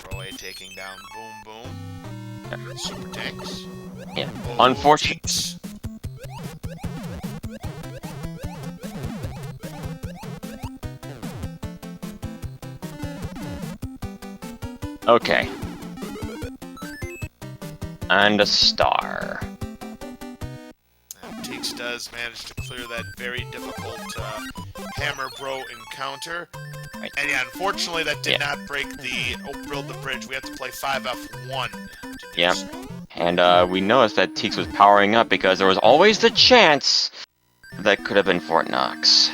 Proa taking down Boom Boom. Super Tanks. Yeah. Oh, Unfortunately. Teex. Okay. And a star. And Teex does manage to clear that very difficult Hammer Bro encounter. Right. And yeah, unfortunately that did not break the build the bridge. We have to play 5F1 to do Yep. so. And we noticed that Teex was powering up because there was always the chance that could have been Fort Knox.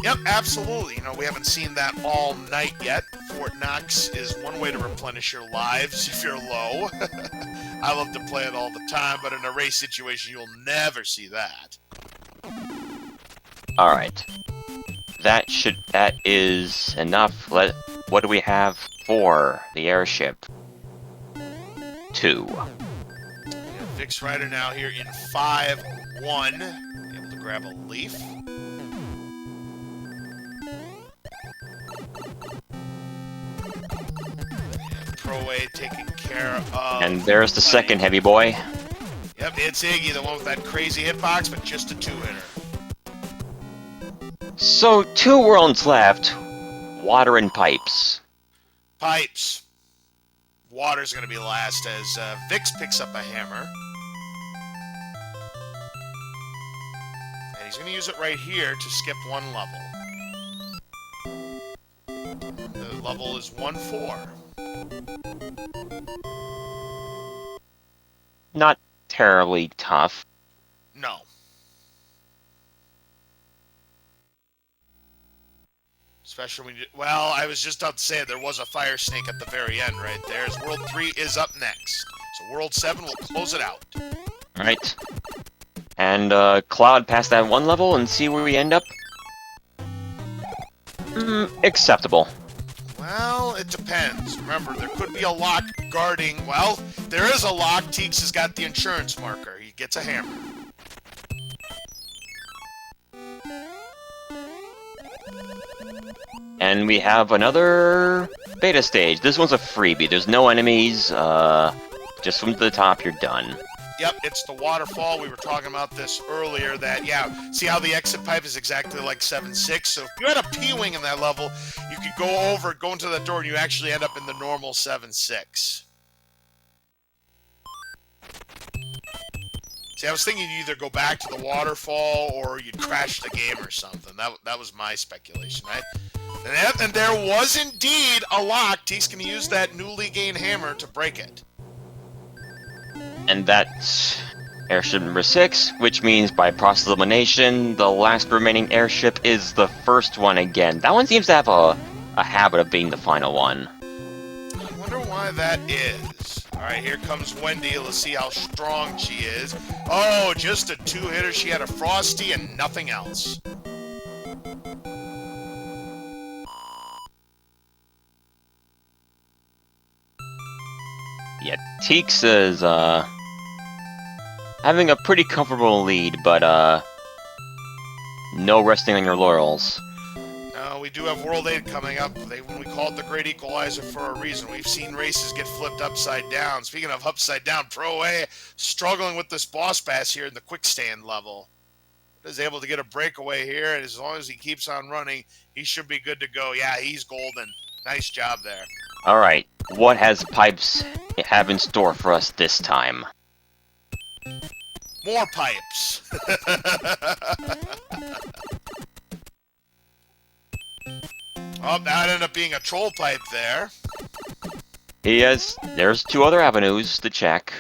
Yep, absolutely. You know, we haven't seen that all night yet. Fort Knox is one way to replenish your lives if you're low. I love to play it all the time, but in a race situation, you'll never see that. Alright. That is enough. What do we have for the airship? 2. We have VixRyder now here in 5-1. Able to grab a leaf. Proa taking care of... And there's the second heavy boy. Yep, it's Iggy, the one with that crazy hitbox, but just a 2-hitter. So, 2 worlds left. Water and pipes. Pipes. Water's going to be last as Vix picks up a hammer. And he's going to use it right here to skip one level. The level is 1-4. Not terribly tough. No. Especially when you... Well, I was just about to say there was a fire snake at the very end right there. As World 3 is up next. So World 7 will close it out. Alright. And Cloud past that one level and see where we end up? Acceptable. Well, it depends. Remember, there could be a lock guarding... Well, there is a lock. Teex has got the insurance marker. He gets a hammer. And we have another beta stage. This one's a freebie. There's no enemies. Just from the top, you're done. Yep, it's the waterfall. We were talking about this earlier that, yeah, see how the exit pipe is exactly like 7-6? So if you had a P-wing in that level, you could go into that door, and you actually end up in the normal 7-6. See, I was thinking you'd either go back to the waterfall or you'd crash the game or something. That was my speculation, right? And there was indeed a lock. Teek's going to use that newly gained hammer to break it. And that's airship number 6, which means by process of elimination, the last remaining airship is the first one again. That one seems to have a habit of being the final one. I wonder why that is. Alright, here comes Wendy. Let's see how strong she is. Oh, just a 2-hitter. She had a Frosty and nothing else. Yeah, Teex is, having a pretty comfortable lead, but, no resting on your laurels. We do have World 8 coming up. When we call it the Great Equalizer for a reason. We've seen races get flipped upside down. Speaking of upside down, Pro A struggling with this boss pass here in the quick stand level. Is able to get a breakaway here, and as long as he keeps on running, he should be good to go. Yeah, he's golden. Nice job there. Alright, what has Pipes have in store for us this time? More pipes. Oh, that ended up being a troll pipe there. There's 2 other avenues to check.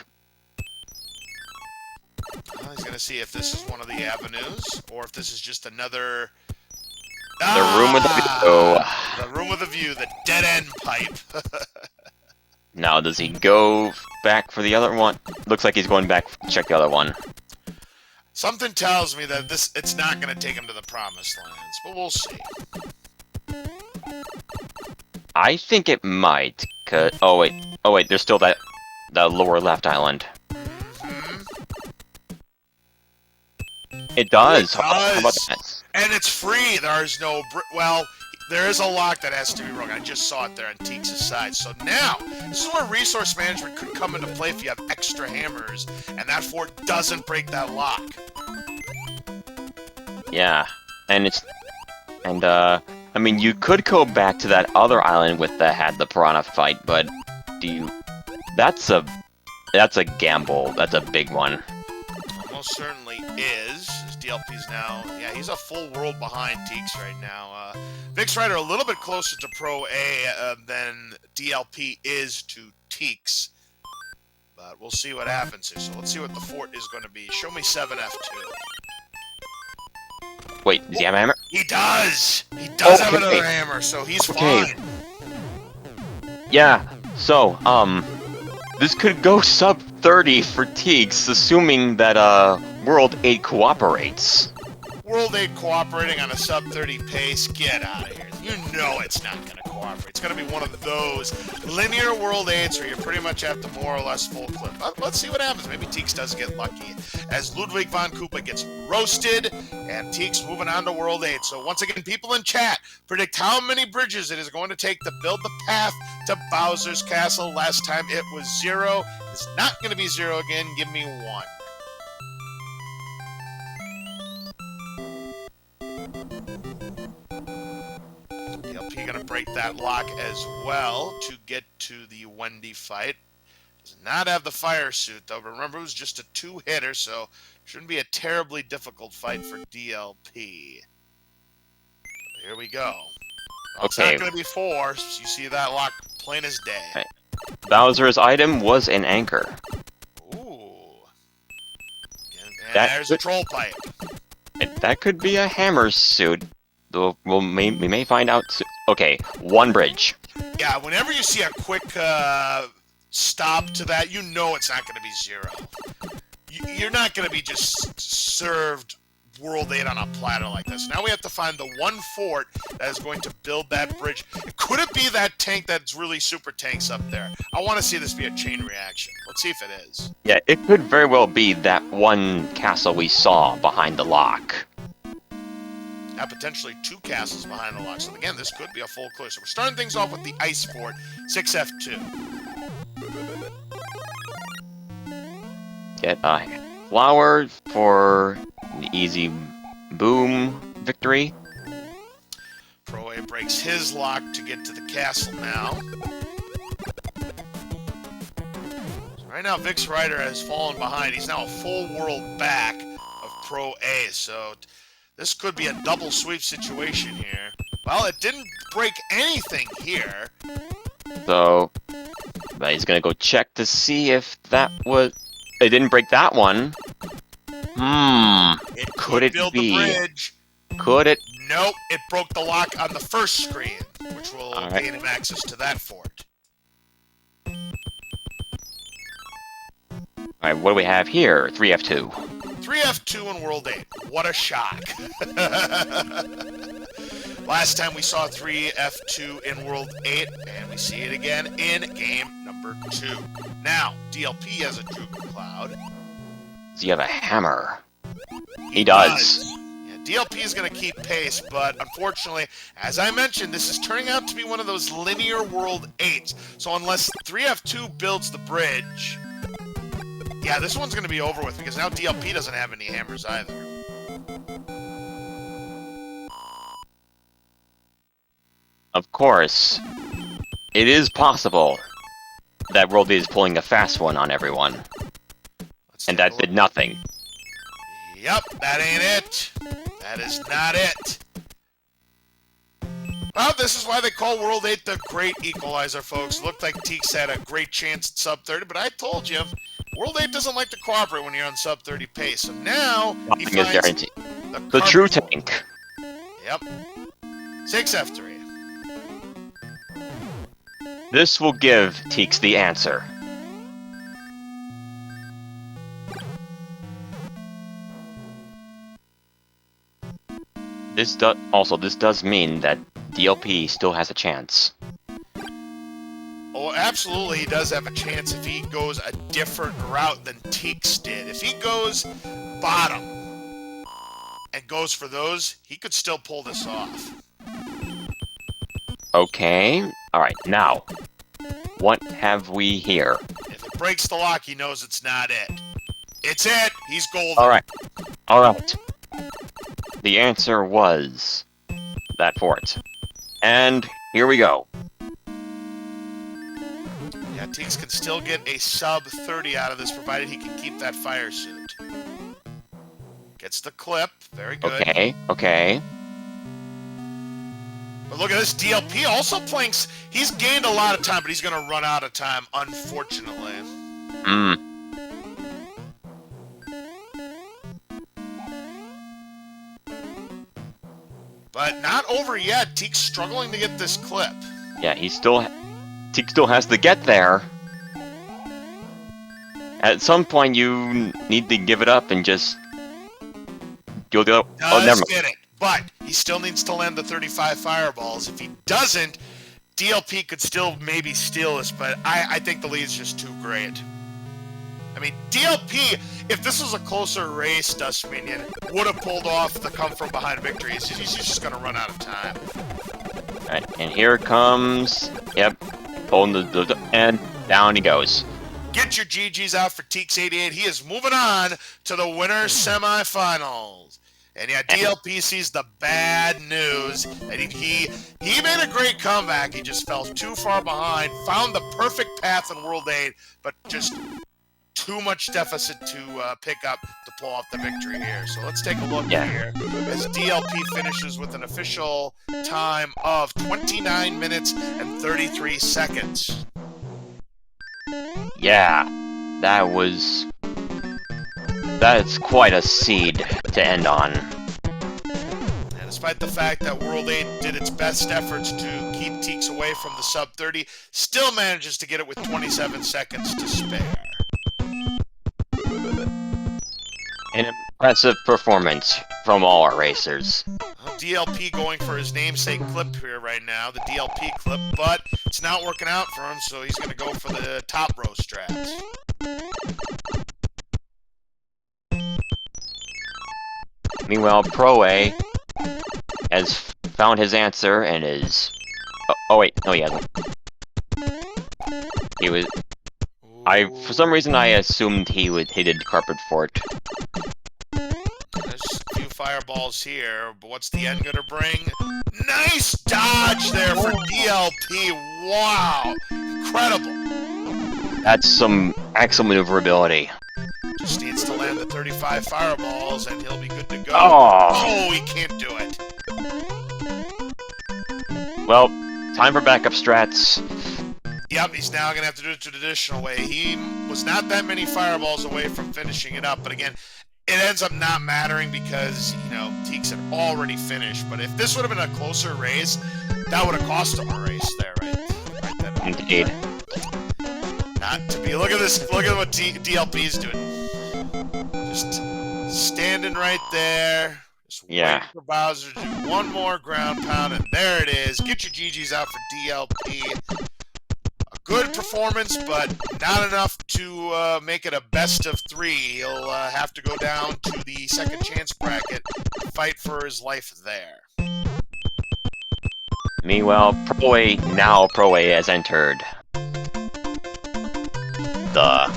Well, he's gonna see if this is one of the avenues, or if this is just another... The room with the view. The room with the view, the dead-end pipe. Now, does he go back for the other one? Looks like he's going back to check the other one. Something tells me that it's not gonna take him to the promised lands, but we'll see. I think it might. Oh wait, there's still that lower left island. Mm-hmm. It does. How about that? And it's free. There's no... Well, there is a lock that has to be broken. I just saw it there on Teex' side. So now, this is where resource management could come into play if you have extra hammers, and that fort doesn't break that lock. Yeah, I mean, you could go back to that other island with the piranha fight, but that's a gamble. That's a big one. Almost certainly is. His DLP's now... Yeah, he's a full world behind Teex right now. VixRyder a little bit closer to Pro A than DLP is to Teex. But we'll see what happens here. So let's see what the fort is going to be. Show me 7F2. Wait, does he have a hammer? He does! He does have Okay. another hammer, so he's fine. Yeah, so, this could go sub 30 for Teex, assuming that, World 8 cooperates. World 8 cooperating on a sub 30 pace, get out of here. You know it's not going to cooperate. It's going to be one of those linear World 8s where you pretty much have to more or less full clip. Let's see what happens. Maybe Teex does get lucky. As Ludwig von Koopa gets roasted, and Teex moving on to World 8. So once again, people in chat, predict how many bridges it is going to take to build the path to Bowser's Castle. Last time it was 0. It's not going to be 0 again. Give me 1. DLP gonna break that lock as well to get to the Wendy fight. Does not have the fire suit though, but remember it was just a 2-hitter, so shouldn't be a terribly difficult fight for DLP. Here we go. Well, it's not gonna be 4, so you see that lock plain as day. Right. Bowser's item was an anchor. Ooh. And there's a troll pipe. That could be a hammer suit. Though we may find out soon. Okay, 1 bridge. Yeah, whenever you see a quick stop to that, you know it's not going to be 0. You're not going to be just served World 8 on a platter like this. Now we have to find the one fort that is going to build that bridge. Could it be that tank that's really super tanks up there? I want to see this be a chain reaction. Let's see if it is. Yeah, it could very well be that one castle we saw behind the lock. Now potentially 2 castles behind the lock. So again, this could be a full clear. So we're starting things off with the Ice Fort, 6F2. Get a flower for the easy boom victory. Pro A breaks his lock to get to the castle now. So right now, VixRyder has fallen behind. He's now a full world back of Pro A. So this could be a double sweep situation here. Well, it didn't break anything here. So, but he's gonna go check to see if that was... It didn't break that one. It Could it build be? the bridge. Could it? Nope, it broke the lock on the first screen, which will Alright. gain him access to that fort. Alright, what do we have here? 3F2. 3F2 in World 8. What a shock. Last time we saw 3F2 in World 8, and we see it again in game number 2. Now, DLP has a Juke Cloud. Does he have a hammer? He does. Yeah, DLP is going to keep pace, but unfortunately, as I mentioned, this is turning out to be one of those linear World 8s. So unless 3F2 builds the bridge... Yeah, this one's going to be over with, because now DLP doesn't have any hammers either. Of course. It is possible that World 8 is pulling a fast one on everyone. Let's And that did nothing. Yep, that ain't it. That is not it. Well, this is why they call World 8 the great equalizer, folks. Looked like Teex had a great chance at sub 30, but I told you, World 8 doesn't like to cooperate when you're on sub 30 pace. So now he Nothing is finds guaranteed. the true carbon tank. Yep. 6F3. This will give Teex the answer. This does mean that DLP still has a chance. Oh, absolutely, he does have a chance if he goes a different route than Teex did. If he goes bottom and goes for those, he could still pull this off. Okay. Alright, now. What have we here? If it breaks the lock, he knows it's not it. It's it! He's golden. Alright. The answer was that fort. And here we go. Yeah, Teex can still get a sub 30 out of this, provided he can keep that fire suit. Gets the clip. Very good. Okay. But look at this, DLP also playing... He's gained a lot of time, but he's going to run out of time, unfortunately. But not over yet. Teex struggling to get this clip. Yeah, Teex still has to get there. At some point, you need to give it up and just go the other. Does get it, but he still needs to land the 35 fireballs. If he doesn't, DLP could still maybe steal this, but I think the lead's just too great. I mean, DLP, if this was a closer race, Dust Minion, would have pulled off the come-from-behind victory. He's just going to run out of time. Alright, and here comes... Yep. Pulling and down he goes. Get your GGs out for Teex88. He is moving on to the winner's semifinals. And yeah, DLP sees the bad news. And he made a great comeback. He just fell too far behind. Found the perfect path in World 8, but just... too much deficit to pick up to pull off the victory here. So let's take a look here as DLP finishes with an official time of 29 minutes and 33 seconds. Yeah, that's quite a seed to end on. And despite the fact that World 8 did its best efforts to keep Teex away from the sub 30, still manages to get it with 27 seconds to spare. An impressive performance from all our racers. DLP going for his namesake clip here right now, the DLP clip, but it's not working out for him, so he's going to go for the top row strats. Meanwhile, Pro-A has found his answer and is... Oh wait, no he hasn't. He was... For some reason I assumed he did Carpet Fort. There's a few fireballs here, but what's the end gonna bring? Nice dodge there for DLP! Wow! Incredible! That's some excellent maneuverability. Just needs to land the 35 fireballs and he'll be good to go. Oh, he can't do it. Well, time for backup strats. Yep, he's now going to have to do it the traditional way. He was not that many fireballs away from finishing it up, but again, it ends up not mattering because, you know, Teex had already finished. But if this would have been a closer race, that would have cost him a race there, right there. Indeed. Not to be. Look at this. Look at what DLP's doing. Just standing right there. Just waiting for Bowser to do one more ground pound, and there it is. Get your GGs out for DLP. Good performance, but not enough to make it a best of 3. He'll have to go down to the second chance bracket and fight for his life there. Meanwhile, Pro-A has entered the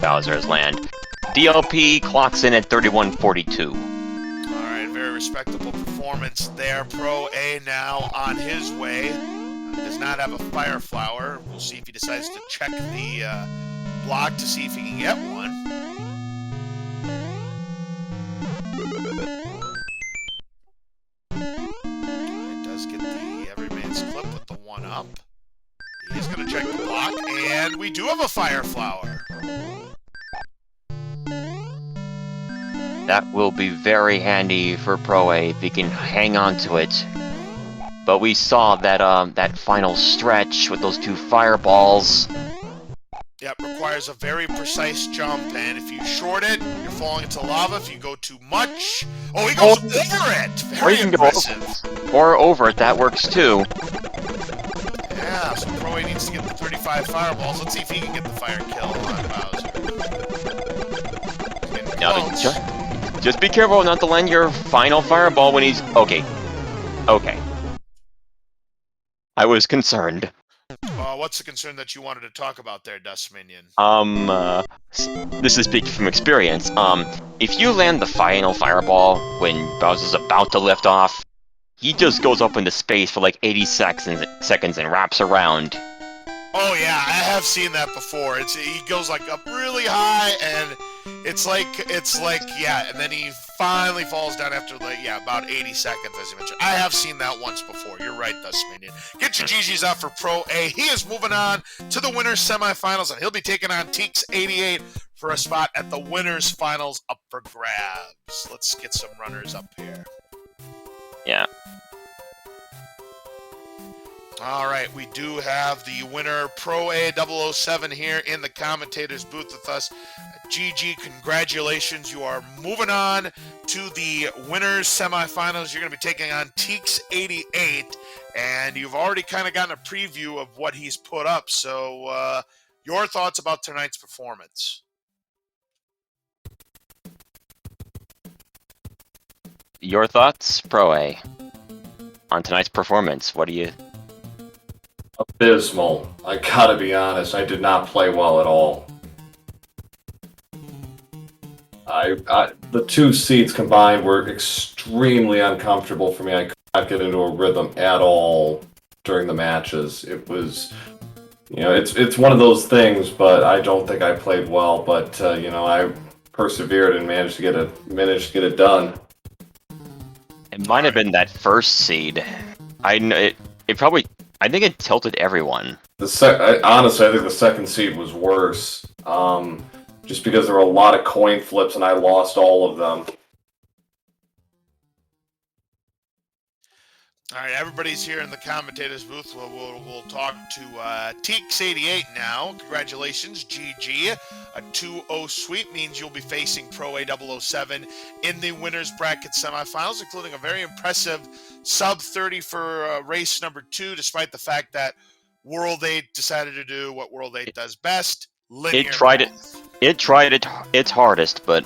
Bowser's Land. DLP clocks in at 31:42. Alright, very respectable performance there. Pro-A now on his way. Does not have a fire flower. We'll see if he decides to check the block to see if he can get one. It does get the everyman's clip with the 1-up. He's going to check the block, and we do have a fire flower. That will be very handy for Pro A if he can hang on to it. But we saw that that final stretch with those 2 fireballs. Yep, requires a very precise jump, and if you short it, you're falling into lava. If you go too much... Oh, he goes over it! Very impressive. Or over it, that works too. Yeah, so Pro A needs to get the 35 fireballs. Let's see if he can get the fire kill on Bowser. Now, just be careful not to land your final fireball when he's... Okay. Okay. I was concerned. What's the concern that you wanted to talk about there, Dust Minion? This is speaking from experience. If you land the final fireball when Bowser's about to lift off, he just goes up into space for like 80 seconds and wraps around. Oh yeah, I have seen that before. He goes like up really high, and it's like yeah, and then he finally falls down after like about 80 seconds, as you mentioned. I have seen that once before. You're right, Dust Minion. Get your GGs out for Pro A. He is moving on to the winners semifinals, and he'll be taking on Teex88 for a spot at the winners finals up for grabs. Let's get some runners up here. Yeah. All right, we do have the winner, proa007, here in the commentator's booth with us. GG, congratulations. You are moving on to the winners semifinals. You're going to be taking on Teex88, and you've already kind of gotten a preview of what he's put up. So your thoughts about tonight's performance? Your thoughts, Pro A, on tonight's performance? What do you... Abysmal. I gotta be honest, I did not play well at all. The 2 seeds combined were extremely uncomfortable for me. I could not get into a rhythm at all during the matches. It was, it's one of those things, but I don't think I played well. But I persevered and managed to get it done. It might have been that first seed. I think it tilted everyone. Honestly, I think the second seed was worse. Just because there were a lot of coin flips and I lost all of them. All right, everybody's here in the commentators booth. We'll talk to Teex88 now. Congratulations, GG. A 2-0 sweep means you'll be facing proa007 in the winners bracket semifinals, including a very impressive sub-30 for race number 2, despite the fact that World 8 decided to do what World 8 does best. It tried its hardest, but...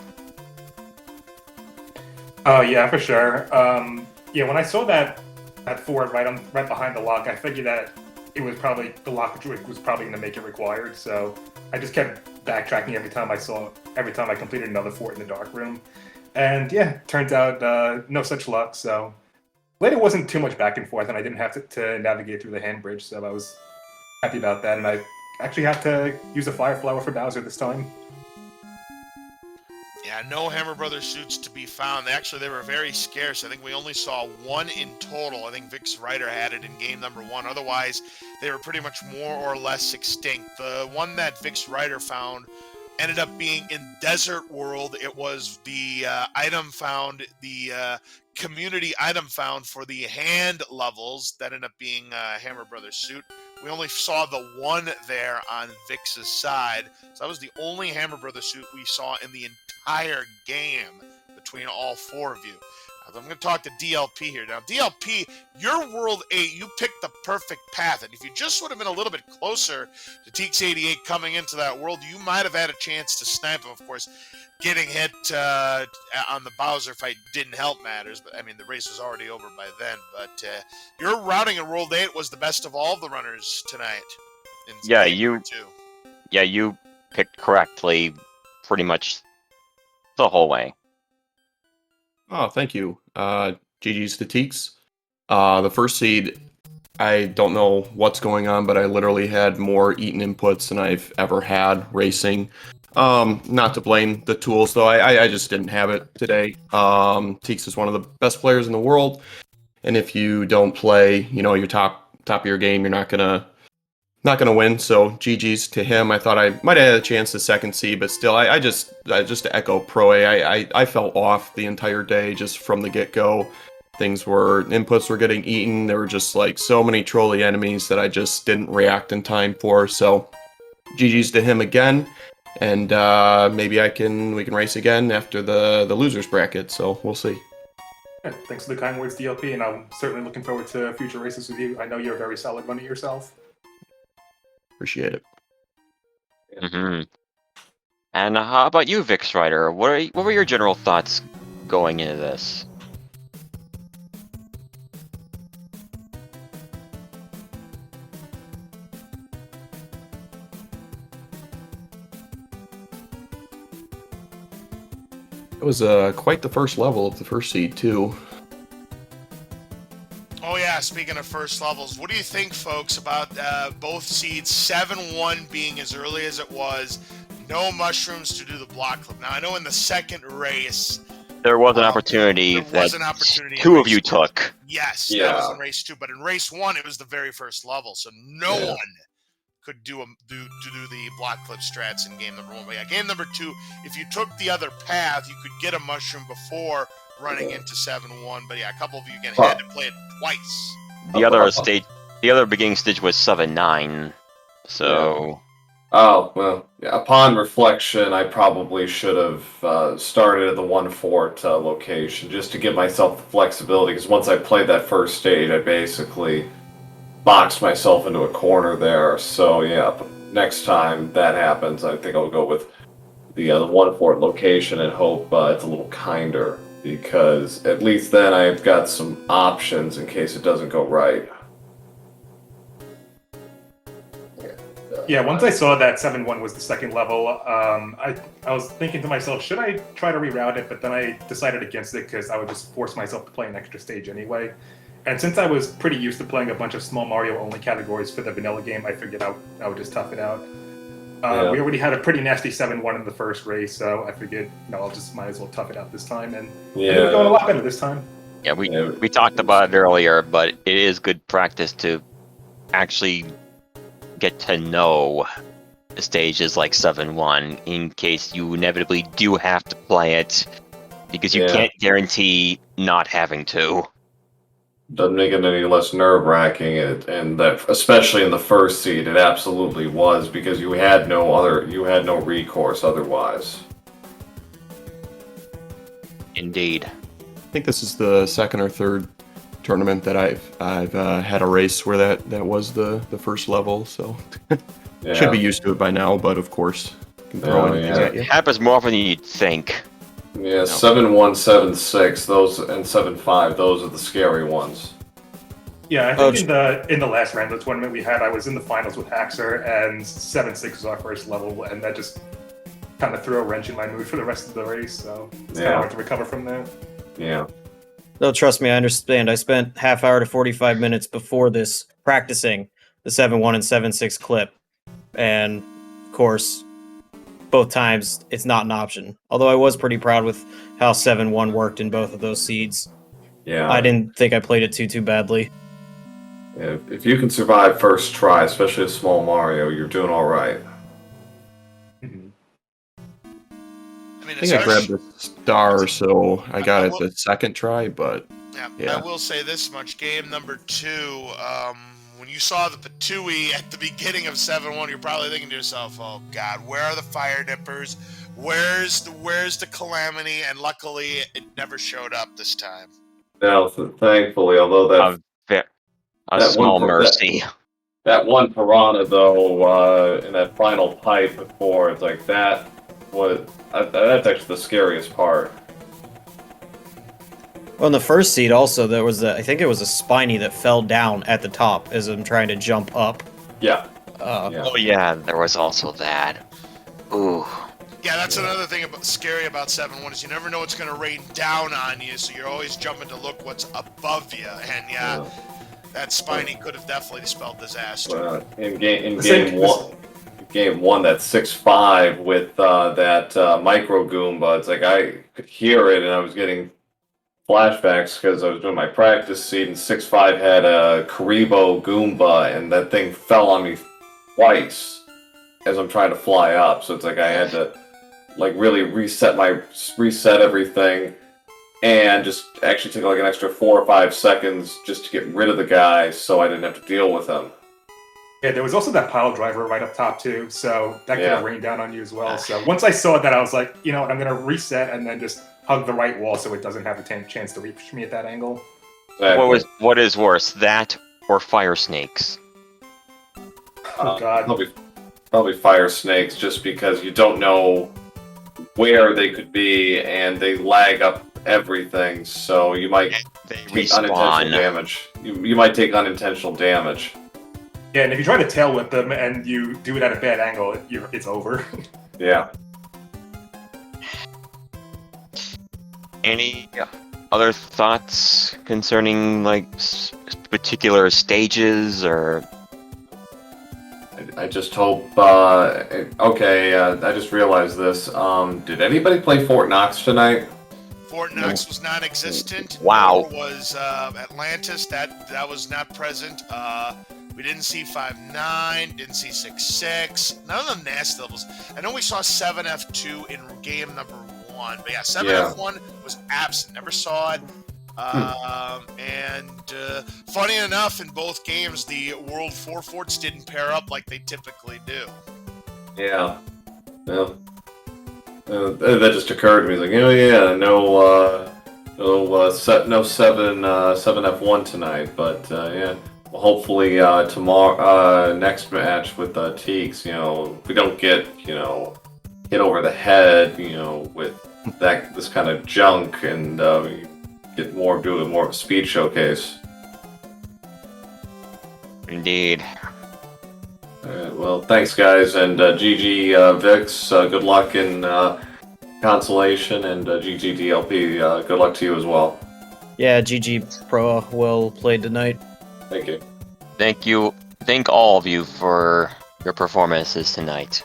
Oh, yeah, for sure. Yeah, when I saw that forward right behind the lock, I figured that it was probably the lock was probably going to make it required. So I just kept backtracking every time I completed another fort in the dark room, and yeah, turns out no such luck. So later wasn't too much back and forth, and I didn't have to navigate through the hand bridge. So I was happy about that, and I actually had to use a fire flower for Bowser this time. Yeah, no Hammer Brothers suits to be found. They were very scarce. I think we only saw 1 in total. I think VixRyder had it in game number 1. Otherwise, they were pretty much more or less extinct. The one that VixRyder found ended up being in Desert World. It was the item found, the community item found for the hand levels that ended up being Hammer Brothers suit. We only saw the 1 there on Vix's side. So that was the only Hammer Brothers suit we saw in the entire game between all 4 of you. I'm going to talk to DLP here. Now, DLP, your World 8, you picked the perfect path. And if you just would have been a little bit closer to Teex88 coming into that world, you might have had a chance to snipe him. Of course, getting hit on the Bowser fight didn't help matters. But, I mean, the race was already over by then. But your routing in World 8 was the best of all the runners tonight. You picked correctly pretty much the whole way. Oh, thank you. GG's to Teex. The first seed, I don't know what's going on, but I literally had more eaten inputs than I've ever had racing. Not to blame the tools though. I just didn't have it today. Teex is one of the best players in the world, and if you don't play, your top of your game, you're not gonna win. So GG's to him. I thought I might have had a chance the second seed, but still, I just to echo Pro A. I fell off the entire day just from the get go. Inputs were getting eaten. There were just like so many trolley enemies that I just didn't react in time for. So GG's to him again. And maybe we can race again after the losers bracket. So we'll see. Yeah, thanks for the kind words, DLP, and I'm certainly looking forward to future races with you. I know you're a very solid runner yourself. Appreciate it. Mm-hmm. And how about you, VixRyder? What were your general thoughts going into this? It was quite the first level of the first seed too. Oh yeah, speaking of first levels, what do you think, folks, about both seeds 7-1 being as early as it was, no mushrooms to do the block clip? Now I know in the second race There was an opportunity two of you took. Yes, that was in race 2, but in race 1 it was the very first level, so no one could do the block clip strats in game number 1. But yeah, game number 2, if you took the other path, you could get a mushroom before running into 7-1. But yeah, a couple of you again had to play it twice. The other beginning stage was 7-9. So. Oh well. Yeah, upon reflection, I probably should have started at the 1-4 location just to give myself the flexibility. Because once I played that first stage, I basically boxed myself into a corner there. So yeah, next time that happens, I think I'll go with the 1-4 location and hope it's a little kinder, because at least then I've got some options in case it doesn't go right. Yeah, once I saw that 7-1 was the second level, I was thinking to myself, should I try to reroute it? But then I decided against it because I would just force myself to play an extra stage anyway. And since I was pretty used to playing a bunch of small Mario-only categories for the vanilla game, I figured I would just tough it out. We already had a pretty nasty 7-1 in the first race, so I figured, I'll just might as well tough it out this time. And it's going a lot better this time. Yeah, we talked about it earlier, but it is good practice to actually get to know stages like 7-1 in case you inevitably do have to play it, because you can't guarantee not having to. Doesn't make it any less nerve-wracking, and that especially in the first seed, it absolutely was, because you had no recourse otherwise. Indeed. I think this is the second or third tournament that I've had a race where that was the first level, so should be used to it by now. But of course, can throw anything at you. It happens more often than you'd think. Yeah, 7-1, 7-6, those, and 7-5, those are the scary ones. Yeah, I think in the last random tournament we had, I was in the finals with Haxer, and 7-6 was our first level, and that just kind of threw a wrench in my mood for the rest of the race, so it's kind of hard to recover from that. Yeah. No, trust me, I understand. I spent half hour to 45 minutes before this practicing the 7-1 and 7-6 clip, and of course, both times it's not an option. Although I was pretty proud with how 7-1 worked in both of those seeds. Yeah. I didn't think I played it too badly. Yeah, if you can survive first try, especially a small Mario, you're doing all right. I think I grabbed the star, so I got it the second try, but yeah. I will say this much: game number 2, when you saw the Patooey at the beginning of 7-1, you're probably thinking to yourself, "Oh God, where are the fire nippers? Where's the calamity?" And luckily, it never showed up this time. Now, thankfully, although a small mercy. That one piranha, though, in that final pipe before, it's like that's actually the scariest part. Well, in the first seed also, there was I think it was a spiny that fell down at the top as I'm trying to jump up. Yeah. Oh yeah, there was also that. Ooh. Yeah, that's another thing scary about 7-1 is you never know what's going to rain down on you, so you're always jumping to look what's above you, and that spiny could have definitely spelled disaster. In game 1, game 1, that 6-5 with that micro Goomba. It's like I could hear it, and I was getting flashbacks because I was doing my practice seed, and 6-5 had a Karibo Goomba, and that thing fell on me twice as I'm trying to fly up. So it's like I had to like really reset everything, and just actually take like an extra 4 or 5 seconds just to get rid of the guy, so I didn't have to deal with him. Yeah, there was also that pile driver right up top too, so that could have rained down on you as well. So once I saw that, I was like, you know what, I'm gonna reset and then just hug the right wall so it doesn't have a chance to reach me at that angle. Exactly. What is worse, that or fire snakes? Oh God. Probably fire snakes, just because you don't know where they could be, and they lag up everything, so you might take unintentional damage. You might take unintentional damage. Yeah, and if you try to tail whip them and you do it at a bad angle, it's over. Yeah. Any other thoughts concerning like particular stages or? I just hope. Okay, I just realized this. Did anybody play Fort Knox tonight? Fort Knox was non-existent. Wow. Nor was Atlantis. That was not present. We didn't see 5-9. Didn't see 6-6. None of the nasty levels. I know we saw 7F2 in game number 1, but yeah, 7F1 was absent. Never saw it. And funny enough, in both games, the World 4 Forts didn't pair up like they typically do. Yeah. Yeah. That just occurred to me. Like, oh yeah, no 7F1 tonight, but yeah. Well, hopefully tomorrow, next match with Teex, we don't get hit over the head, with this kind of junk, and we get more of a speed showcase. Indeed. Alright, well, thanks guys, and GG Vix, good luck in Consolation, and GG DLP, good luck to you as well. Yeah, GG Proa will play tonight. Thank you. Thank you. Thank all of you for your performances tonight.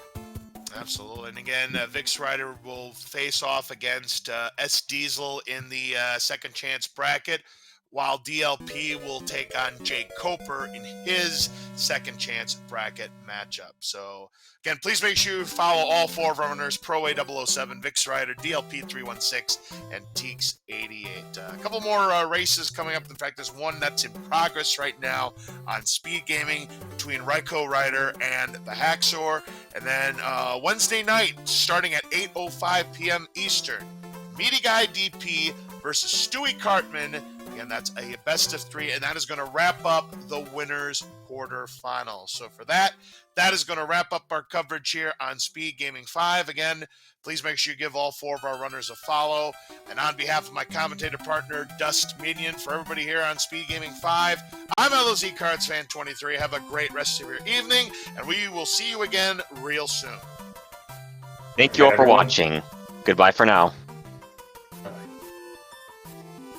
Absolutely. And again, VixRyder will face off against S Diesel in the second chance bracket, while DLP will take on Jake Coper in his second chance bracket matchup. So again, please make sure you follow all 4 of our runners: proa007, VixRyder, DLP316, and Teex88. A couple more races coming up. In fact, there's one that's in progress right now on SpeedGaming between VixRyder and the Hacksaw. And then Wednesday night, starting at 8:05 p.m. Eastern, Meaty Guy DP versus Stewie Cartman. Again, that's a best of 3, and that is going to wrap up the winners quarterfinals. So for that is going to wrap up our coverage here on Speed Gaming 5. Again, please make sure you give all 4 of our runners a follow. And on behalf of my commentator partner, Dust Minion, for everybody here on Speed Gaming 5, I'm LOZ Cards Fan 23. Have a great rest of your evening, and we will see you again real soon. Thank you all for watching. Goodbye for now.